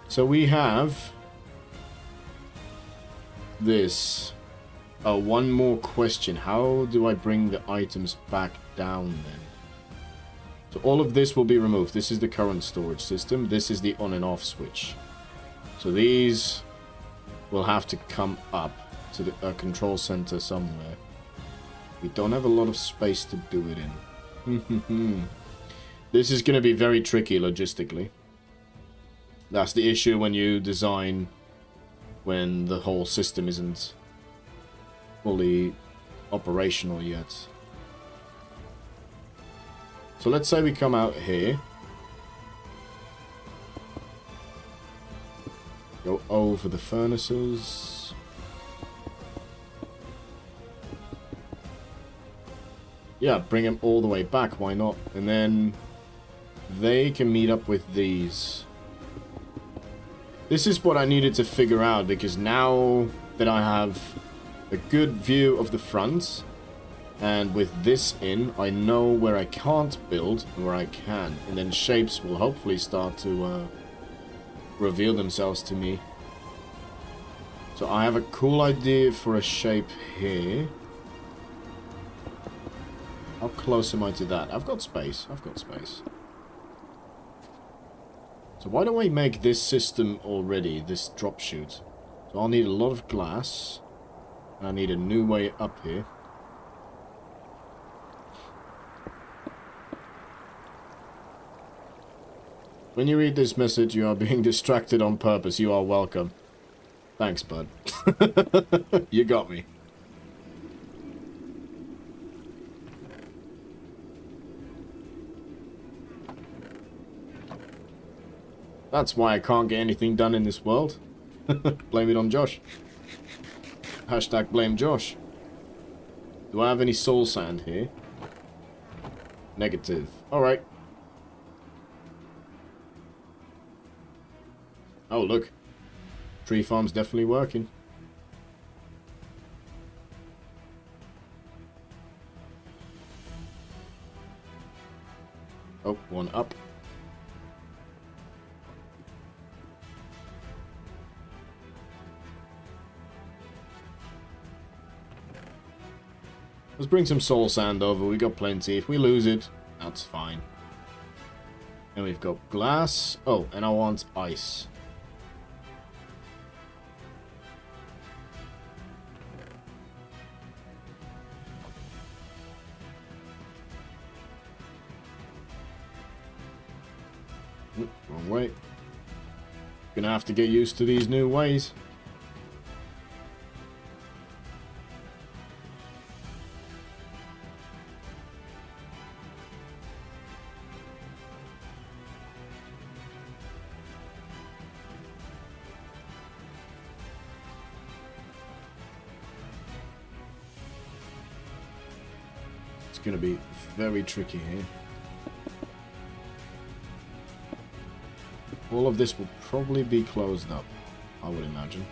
So we have this. Oh, one more question. How do I bring the items back down then? So all of this will be removed. This is the current storage system. This is the on and off switch. So these will have to come up to the control center somewhere. We don't have a lot of space to do it in. This is going to be very tricky logistically. That's the issue when you design when the whole system isn't fully operational yet. So let's say we come out here. coal for the furnaces. Yeah, bring them all the way back, why not? And then they can meet up with these. This is what I needed to figure out, because now that I have a good view of the front, and with this in, I know where I can't build and where I can. And then shapes will hopefully start to reveal themselves to me. So I have a cool idea for a shape here. How close am I to that? I've got space. I've got space. So why don't we make this system already, this drop chute? So I'll need a lot of glass. And I need a new way up here. When you read this message, you are being distracted on purpose. You are welcome. Thanks, bud. You got me. That's why I can't get anything done in this world. Blame it on Josh. Hashtag blame Josh. Do I have any soul sand here? Negative. Alright. Oh, look. Tree farm's definitely working. Oh, one up. Let's bring some soul sand over. We got plenty. If we lose it, that's fine. And we've got glass. Oh, and I want ice. Wrong way. Gonna have to get used to these new ways. It's gonna be very tricky here. All of this will probably be closed up, I would imagine.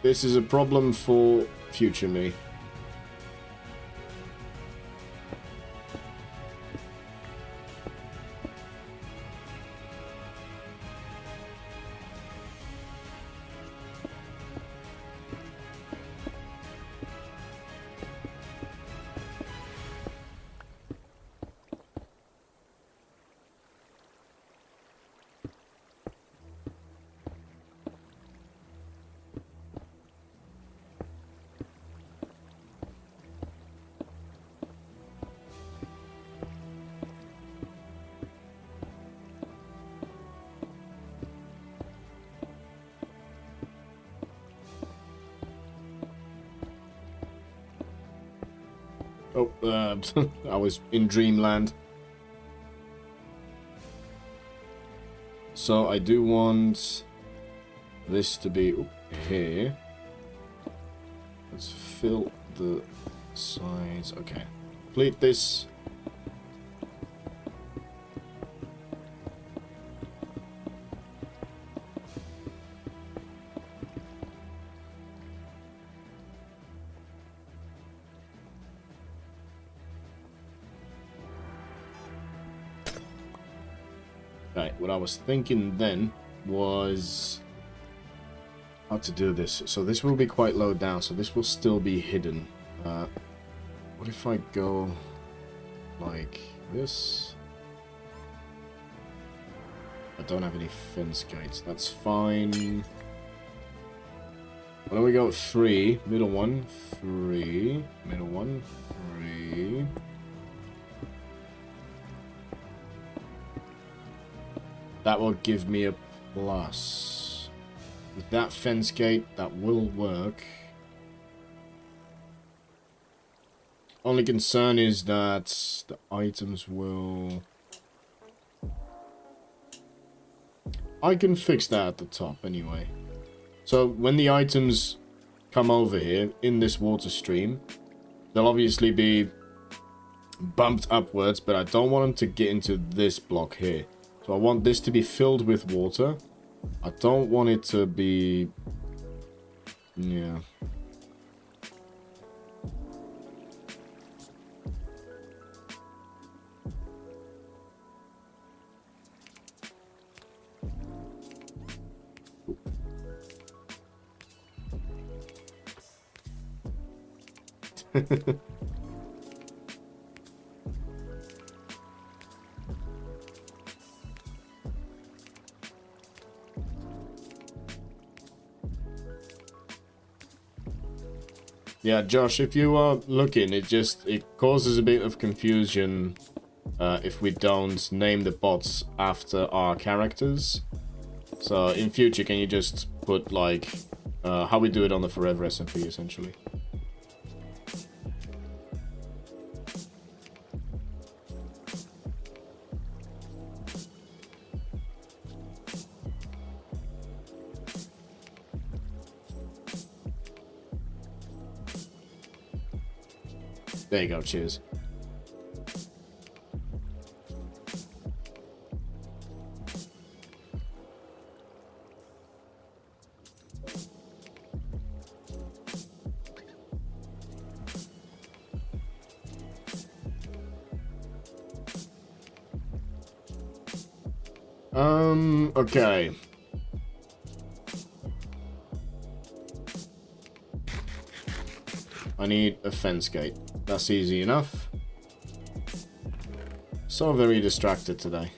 This is a problem for future me. Oh, I was in dreamland. So I do want this to be here. Let's fill the sides. Okay. Complete this. Right, what I was thinking then was how to do this. So this will be quite low down, so this will still be hidden. What if I go like this? I don't have any fence gates. That's fine. Why don't we go 3, middle one, 3, middle one, 3. That will give me a plus. With that fence gate, that will work. Only concern is that the items will I can fix that at the top anyway. So when the items come over here in this water stream, they'll obviously be bumped upwards, but I don't want them to get into this block here. So I want this to be filled with water. I don't want it to be... yeah. Yeah, Josh, if you are looking, it causes a bit of confusion if we don't name the bots after our characters. So in future, can you just put like how we do it on the Forever SMP essentially? There you go, cheers. Okay. I need a fence gate. That's easy enough. So very distracted today.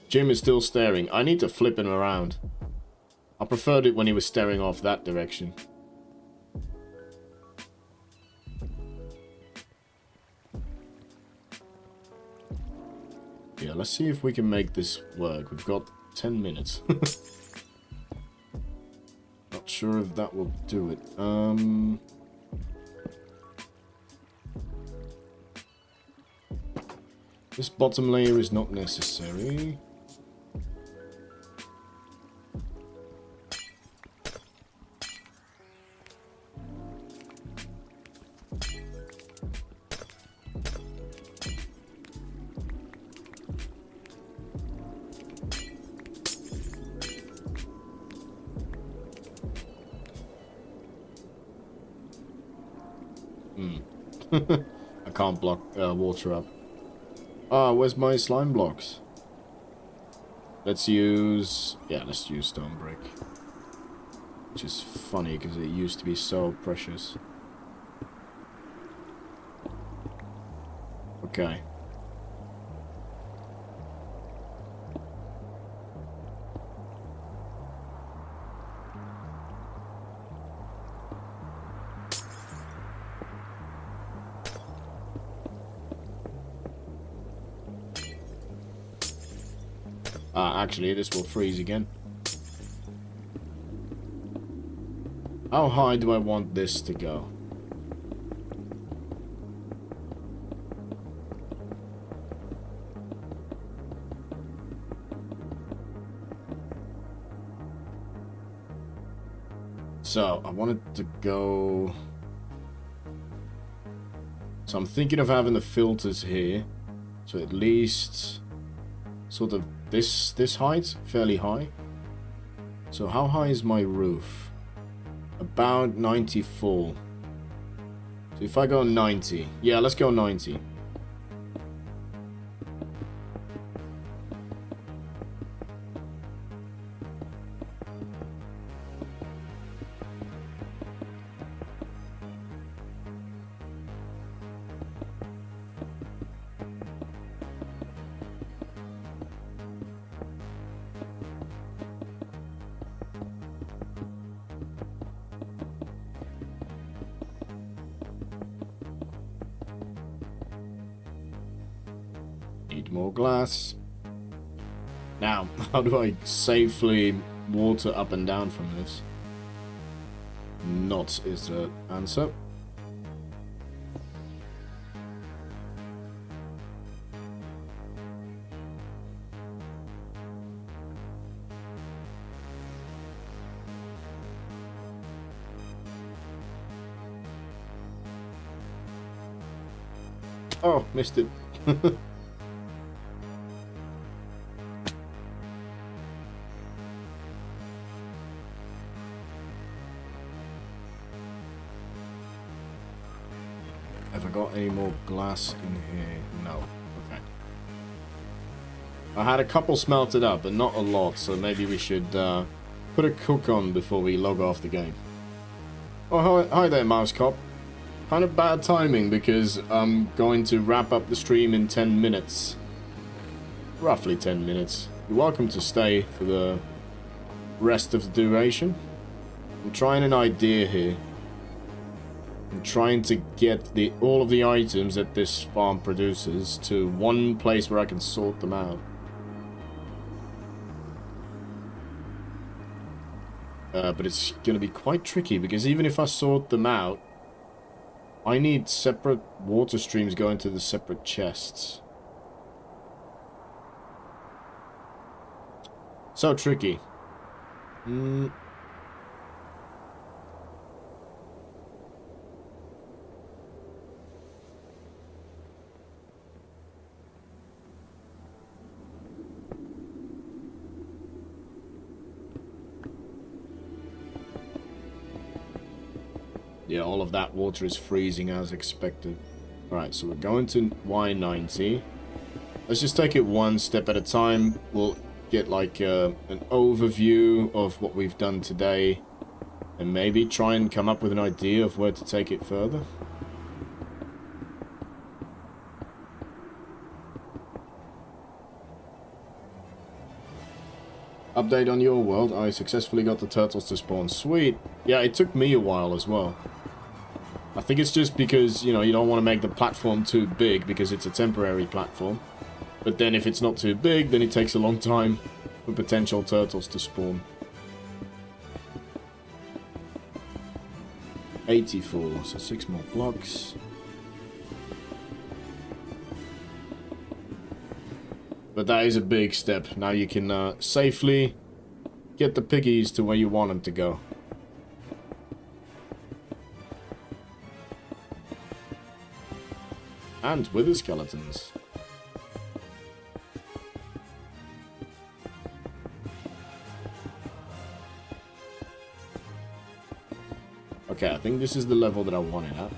Jim is still staring. I need to flip him around. I preferred it when he was staring off that direction. Yeah, let's see if we can make this work. We've got 10 minutes. Not sure if that will do it. This bottom layer is not necessary. I can't block water up. Ah, where's my slime blocks? Let's use stone brick. Which is funny because it used to be so precious. Okay. Actually, this will freeze again. How high do I want this to go? So, I want it to go... So I'm thinking of having the filters here. So at least... sort of this height, fairly high. So how high is my roof? About 94. So if I go 90, yeah, let's go 90. More glass. Now, how do I safely water up and down from this? Not is the answer. Oh, missed it. Have I got any more glass in here? No. Okay. I had a couple smelted up, but not a lot, so maybe we should put a cook on before we log off the game. Oh, hi there, Mouse Cop. Kind of bad timing because I'm going to wrap up the stream in 10 minutes. Roughly 10 minutes. You're welcome to stay for the rest of the duration. I'm trying an idea here. I'm trying to get all of the items that this farm produces to one place where I can sort them out. But it's going to be quite tricky because even if I sort them out, I need separate water streams going to the separate chests. So tricky. Yeah, all of that water is freezing as expected. Alright, so we're going to Y90. Let's just take it one step at a time. We'll get like an overview of what we've done today. And maybe try and come up with an idea of where to take it further. Update on your world. I successfully got the turtles to spawn. Sweet. Yeah, it took me a while as well. I think it's just because, you know, you don't want to make the platform too big because it's a temporary platform. But then if it's not too big, then it takes a long time for potential turtles to spawn. 84, so 6 more blocks. But that is a big step. Now you can safely get the piggies to where you want them to go. And wither skeletons. Okay, I think this is the level that I wanted at.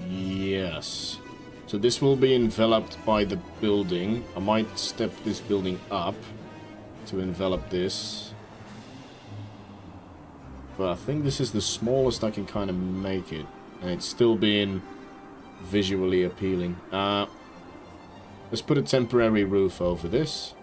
Yes. So this will be enveloped by the building. I might step this building up to envelop this. But I think this is the smallest I can kind of make it. And it's still being visually appealing. Let's put a temporary roof over this.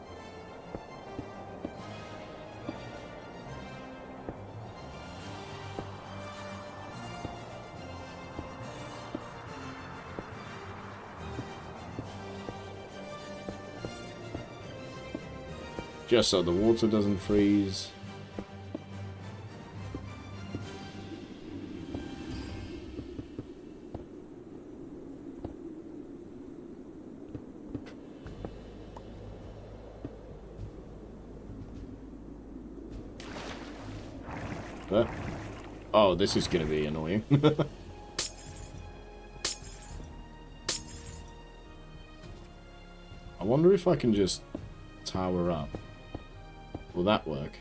Just so the water doesn't freeze. Oh, this is going to be annoying. I wonder if I can just tower up. Will that work?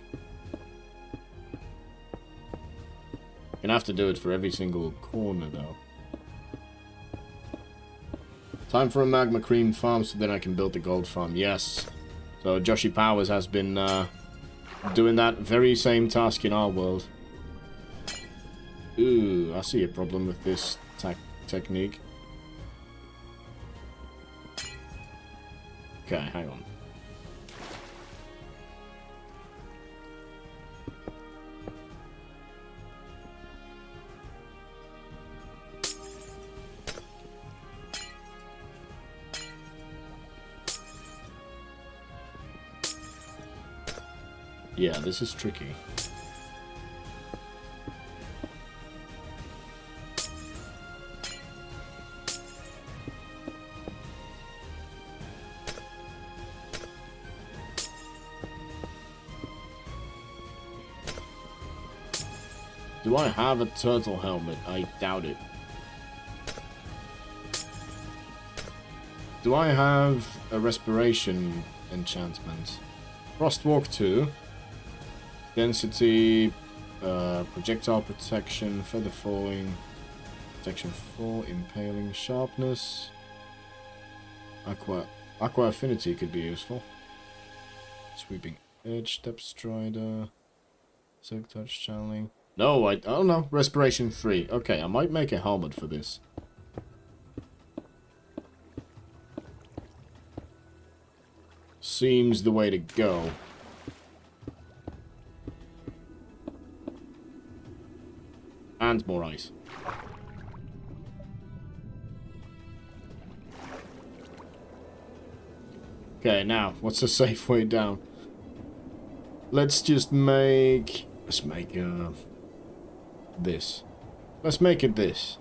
Gonna have to do it for every single corner, though. Time for a magma cream farm so then I can build the gold farm. Yes. So Joshy Powers has been doing that very same task in our world. Ooh, I see a problem with this technique. Okay, hang on. Yeah, this is tricky. Do I have a turtle helmet? I doubt it. Do I have a respiration enchantment? Frostwalk 2. Density, projectile protection, feather falling, protection 4, impaling, sharpness. Aqua affinity could be useful. Sweeping edge, step strider, silk touch channeling. No, I don't know. Respiration 3. Okay, I might make a helmet for this. Seems the way to go. And more ice. Okay, now, what's a safe way down? Let's just make... Let's make, this. Let's make it this.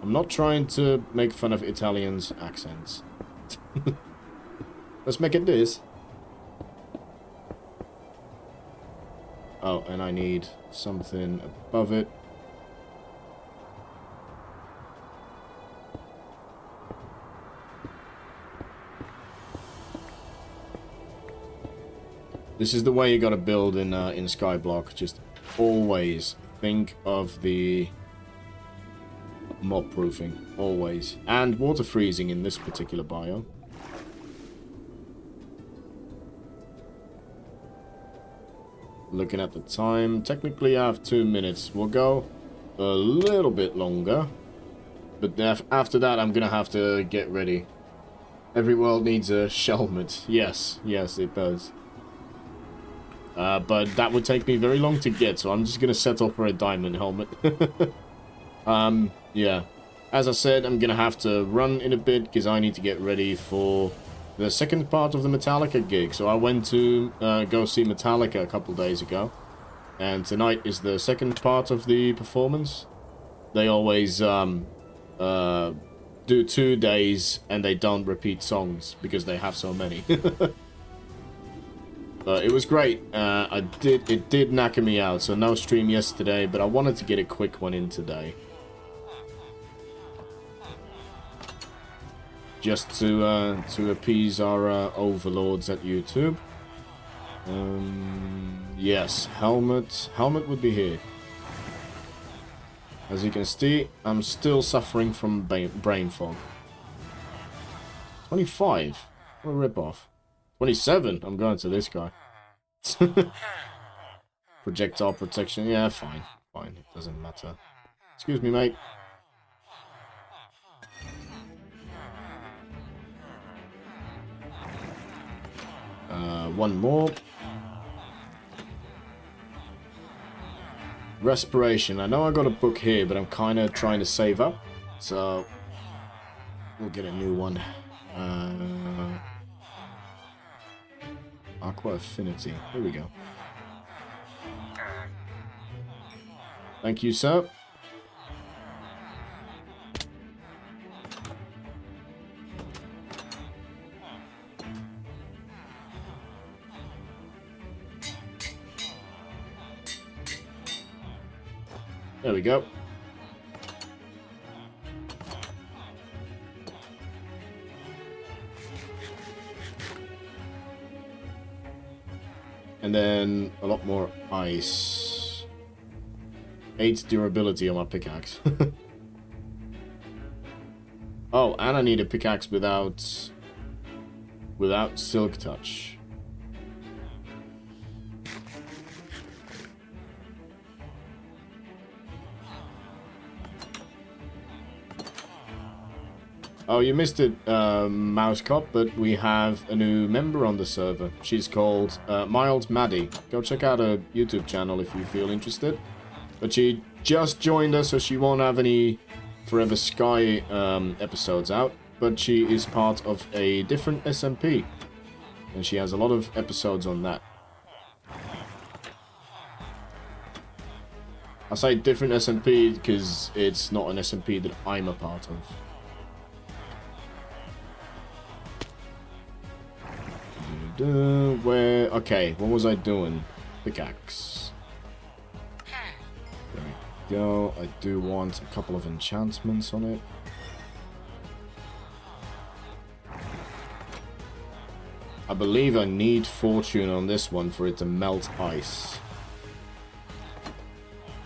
I'm not trying to make fun of Italians' accents. Let's make it this. Oh, and I need something above it. This is the way you gotta build in Skyblock. Just always think of the mob proofing. Always. And water freezing in this particular biome. Looking at the time. Technically I have 2 minutes. We'll go a little bit longer. But after that I'm gonna have to get ready. Every world needs a helmet. Yes, yes it does. But that would take me very long to get, so I'm just gonna settle for a diamond helmet. Yeah. As I said, I'm gonna have to run in a bit, because I need to get ready for the second part of the Metallica gig. So I went to go see Metallica a couple days ago. And tonight is the second part of the performance. They always do 2 days, and they don't repeat songs, because they have so many. It was great. It did knacker me out, so no stream yesterday, but I wanted to get a quick one in today. Just to appease our overlords at YouTube. Yes, helmet. Helmet would be here. As you can see, I'm still suffering from brain fog. 25. What a ripoff. 27. I'm going to this guy. Projectile protection. Yeah, fine. Fine. It doesn't matter. Excuse me, mate. One more. Respiration. I know I got a book here, but I'm kind of trying to save up. So, we'll get a new one. Aqua affinity. Here we go. Thank you, sir. There we go. And then a lot more ice. 8 durability on my pickaxe. Oh, and I need a pickaxe without silk touch. Oh, you missed it, Mouse Cop, but we have a new member on the server. She's called Mild Maddie. Go check out her YouTube channel if you feel interested. But she just joined us, so she won't have any Forever Sky episodes out. But she is part of a different SMP. And she has a lot of episodes on that. I say different SMP because it's not an SMP that I'm a part of. Where... Okay, what was I doing? pickaxe. There we go. I do want a couple of enchantments on it. I believe I need fortune on this one for it to melt ice.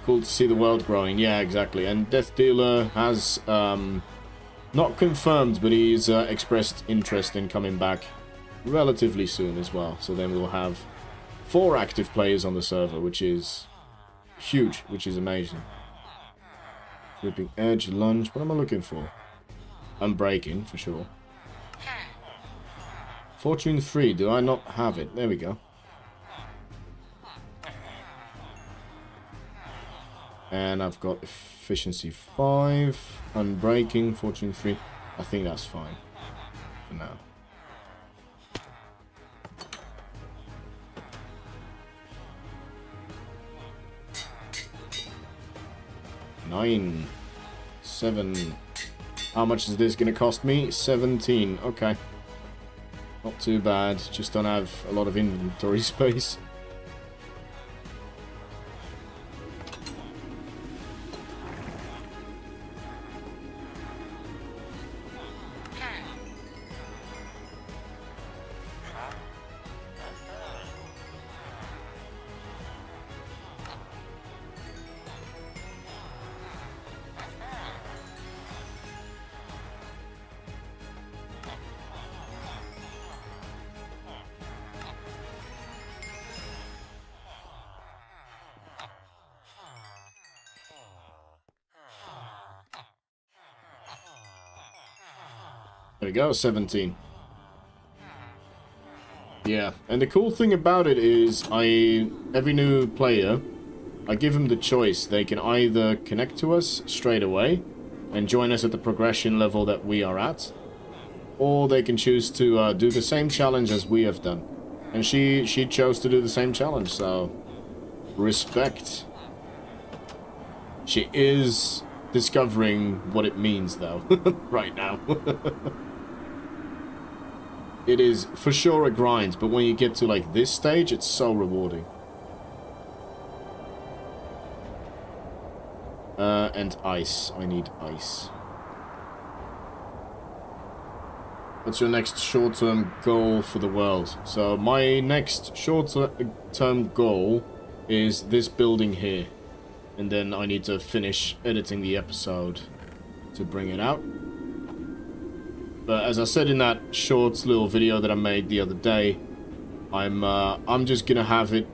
Cool to see the world growing. Yeah, exactly. And Death Dealer has not confirmed, but he's expressed interest in coming back relatively soon as well. So then we'll have 4 active players on the server, which is huge, which is amazing. Flipping edge, lunge. What am I looking for? Unbreaking, for sure. Fortune 3. Do I not have it? There we go. And I've got efficiency 5, unbreaking, fortune 3. I think that's fine for now. Nine, 7. How much is this going to cost me? 17. Okay. Not too bad. Just don't have a lot of inventory space. There we go, 17. Yeah, and the cool thing about it is every new player, I give them the choice. They can either connect to us straight away and join us at the progression level that we are at, or they can choose to do the same challenge as we have done. And she chose to do the same challenge, so respect. She is discovering what it means, though, right now. It is for sure a grind, but when you get to like this stage, it's so rewarding. And ice. I need ice. What's your next short-term goal for the world? So my next short-term goal is this building here. And then I need to finish editing the episode to bring it out. But as I said in that short little video that I made the other day, I'm just gonna have it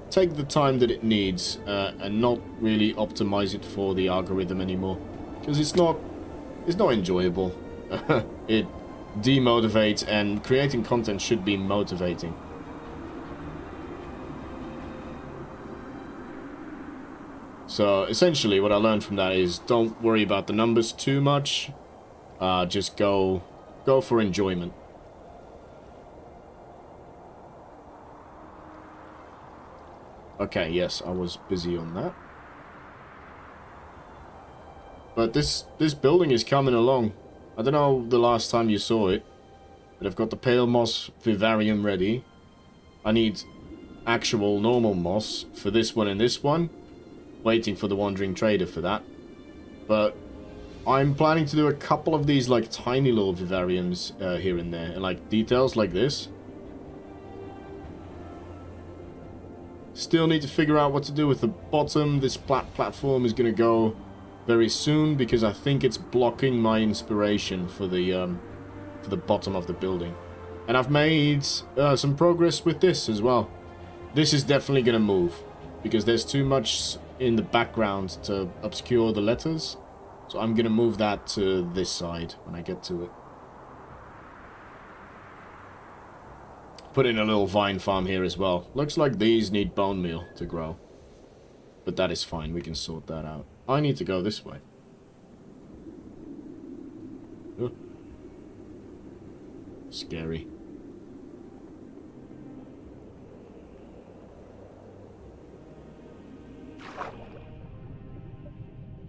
take the time that it needs and not really optimize it for the algorithm anymore, because it's not enjoyable. It demotivates, and creating content should be motivating. So essentially, what I learned from that is don't worry about the numbers too much. Just go for enjoyment. Okay, yes, I was busy on that. But this building is coming along. I don't know the last time you saw it, but I've got the pale moss vivarium ready. I need actual normal moss for this one and this one. Waiting for the wandering trader for that. But I'm planning to do a couple of these like tiny little vivariums here and there, and like details like this. Still need to figure out what to do with the bottom. This platform is going to go very soon because I think it's blocking my inspiration for the bottom of the building. And I've made some progress with this as well. This is definitely going to move because there's too much in the background to obscure the letters. So I'm going to move that to this side when I get to it. Put in a little vine farm here as well. Looks like these need bone meal to grow. But that is fine, we can sort that out. I need to go this way. Scary.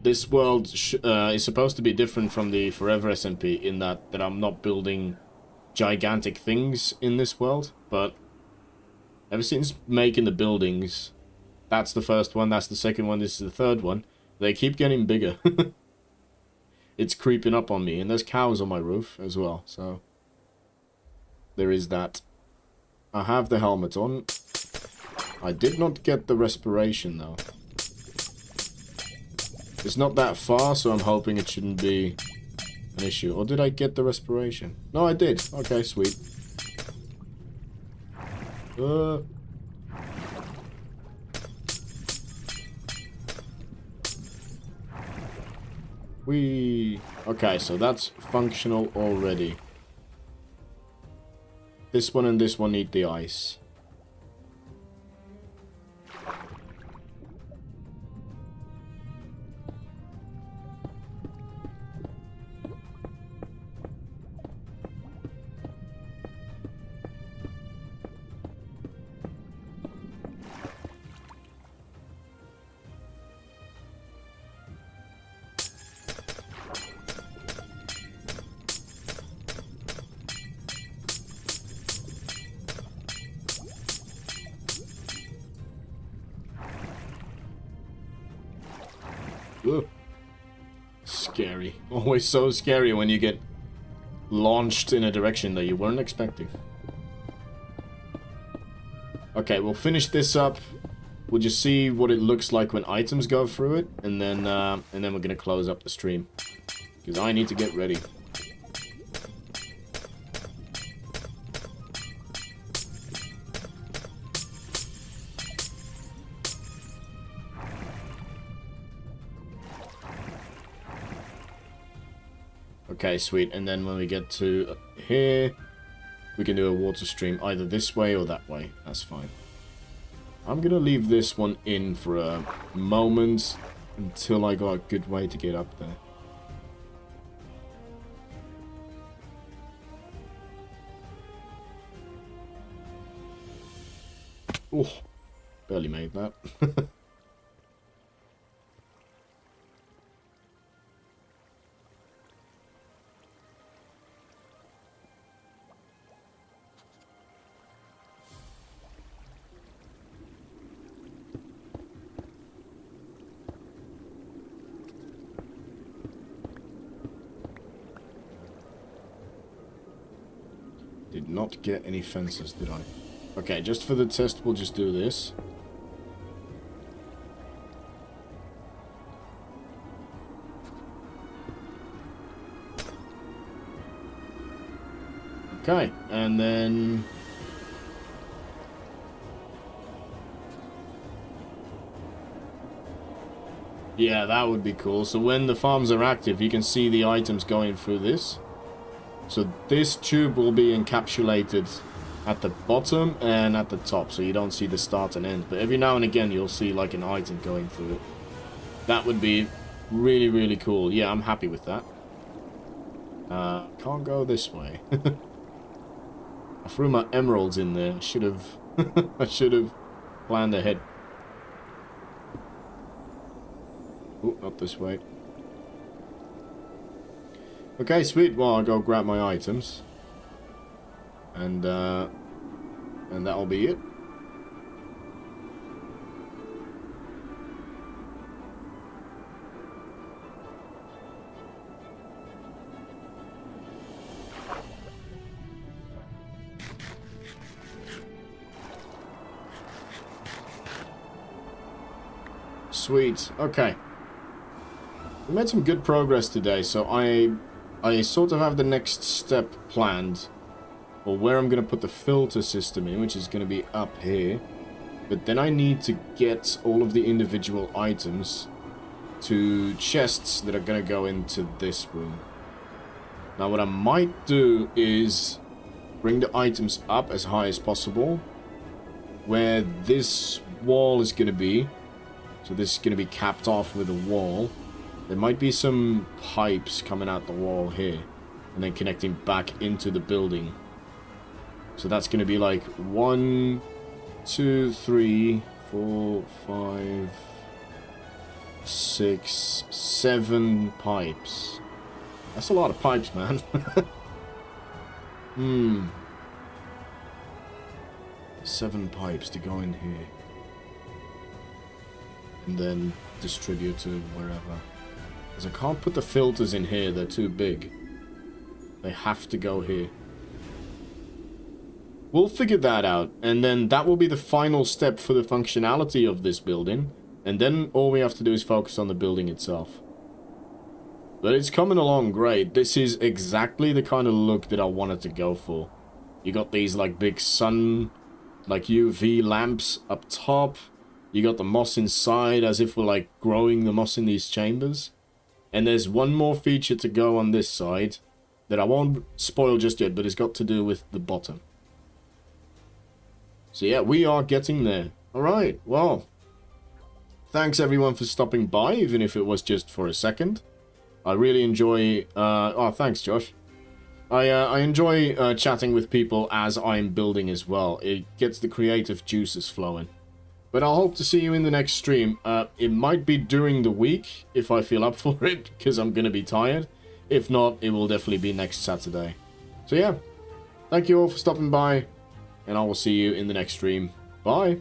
This world is supposed to be different from the Forever SMP in that I'm not building gigantic things in this world, but ever since making the buildings, That's the first one, that's the second one, this is the third one. They keep getting bigger. It's creeping up on me, and there's cows on my roof as well, so... There is that. I have the helmet on. I did not get the respiration, though. It's not that far, so I'm hoping it shouldn't be an issue. Or did I get the respiration? No, I did. Okay, sweet. Okay, so that's functional already. This one and this one need the ice. Ugh. Scary. Always so scary when you get launched in a direction that you weren't expecting. Okay, we'll finish this up. We'll just see what it looks like when items go through it, and then we're gonna close up the stream because I need to get ready. Okay, sweet. And then when we get to here, we can do a water stream either this way or that way. That's fine. I'm gonna leave this one in for a moment until I got a good way to get up there. Oh, barely made that. Did not get any fences, did I? Okay, just for the test, we'll just do this. Okay, and then... Yeah, that would be cool. So when the farms are active, you can see the items going through this. So this tube will be encapsulated at the bottom and at the top, so you don't see the start and end. But every now and again, you'll see like an item going through it. That would be really, really cool. Yeah, I'm happy with that. Can't go this way. I threw my emeralds in there. I should have planned ahead. Oh, not this way. Okay, sweet. Well, I'll go grab my items. And that'll be it. Sweet. Okay. We made some good progress today, so I sort of have the next step planned, or where I'm going to put the filter system in, which is going to be up here. But then I need to get all of the individual items to chests that are going to go into this room. Now what I might do is bring the items up as high as possible, where this wall is going to be. So this is going to be capped off with a wall. There might be some pipes coming out the wall here, and then connecting back into the building. So that's going to be like 1, 2, 3, 4, 5, 6, 7 pipes. That's a lot of pipes, man. 7 pipes to go in here. and then distribute to wherever. Because I can't put the filters in here, they're too big. They have to go here. We'll figure that out, and then that will be the final step for the functionality of this building, and then all we have to do is focus on the building itself. But it's coming along great. This is exactly the kind of look that I wanted to go for. You got these like big sun, like UV lamps up top. You got the moss inside as if we're like growing the moss in these chambers. And there's one more feature to go on this side that I won't spoil just yet, but it's got to do with the bottom. So yeah, we are getting there. Alright, well, thanks everyone for stopping by, even if it was just for a second. I really enjoy, oh, thanks, Josh. I enjoy chatting with people as I'm building as well. It gets the creative juices flowing. But I'll hope to see you in the next stream. It might be during the week, if I feel up for it, because I'm going to be tired. If not, it will definitely be next Saturday. So yeah, thank you all for stopping by, and I will see you in the next stream. Bye!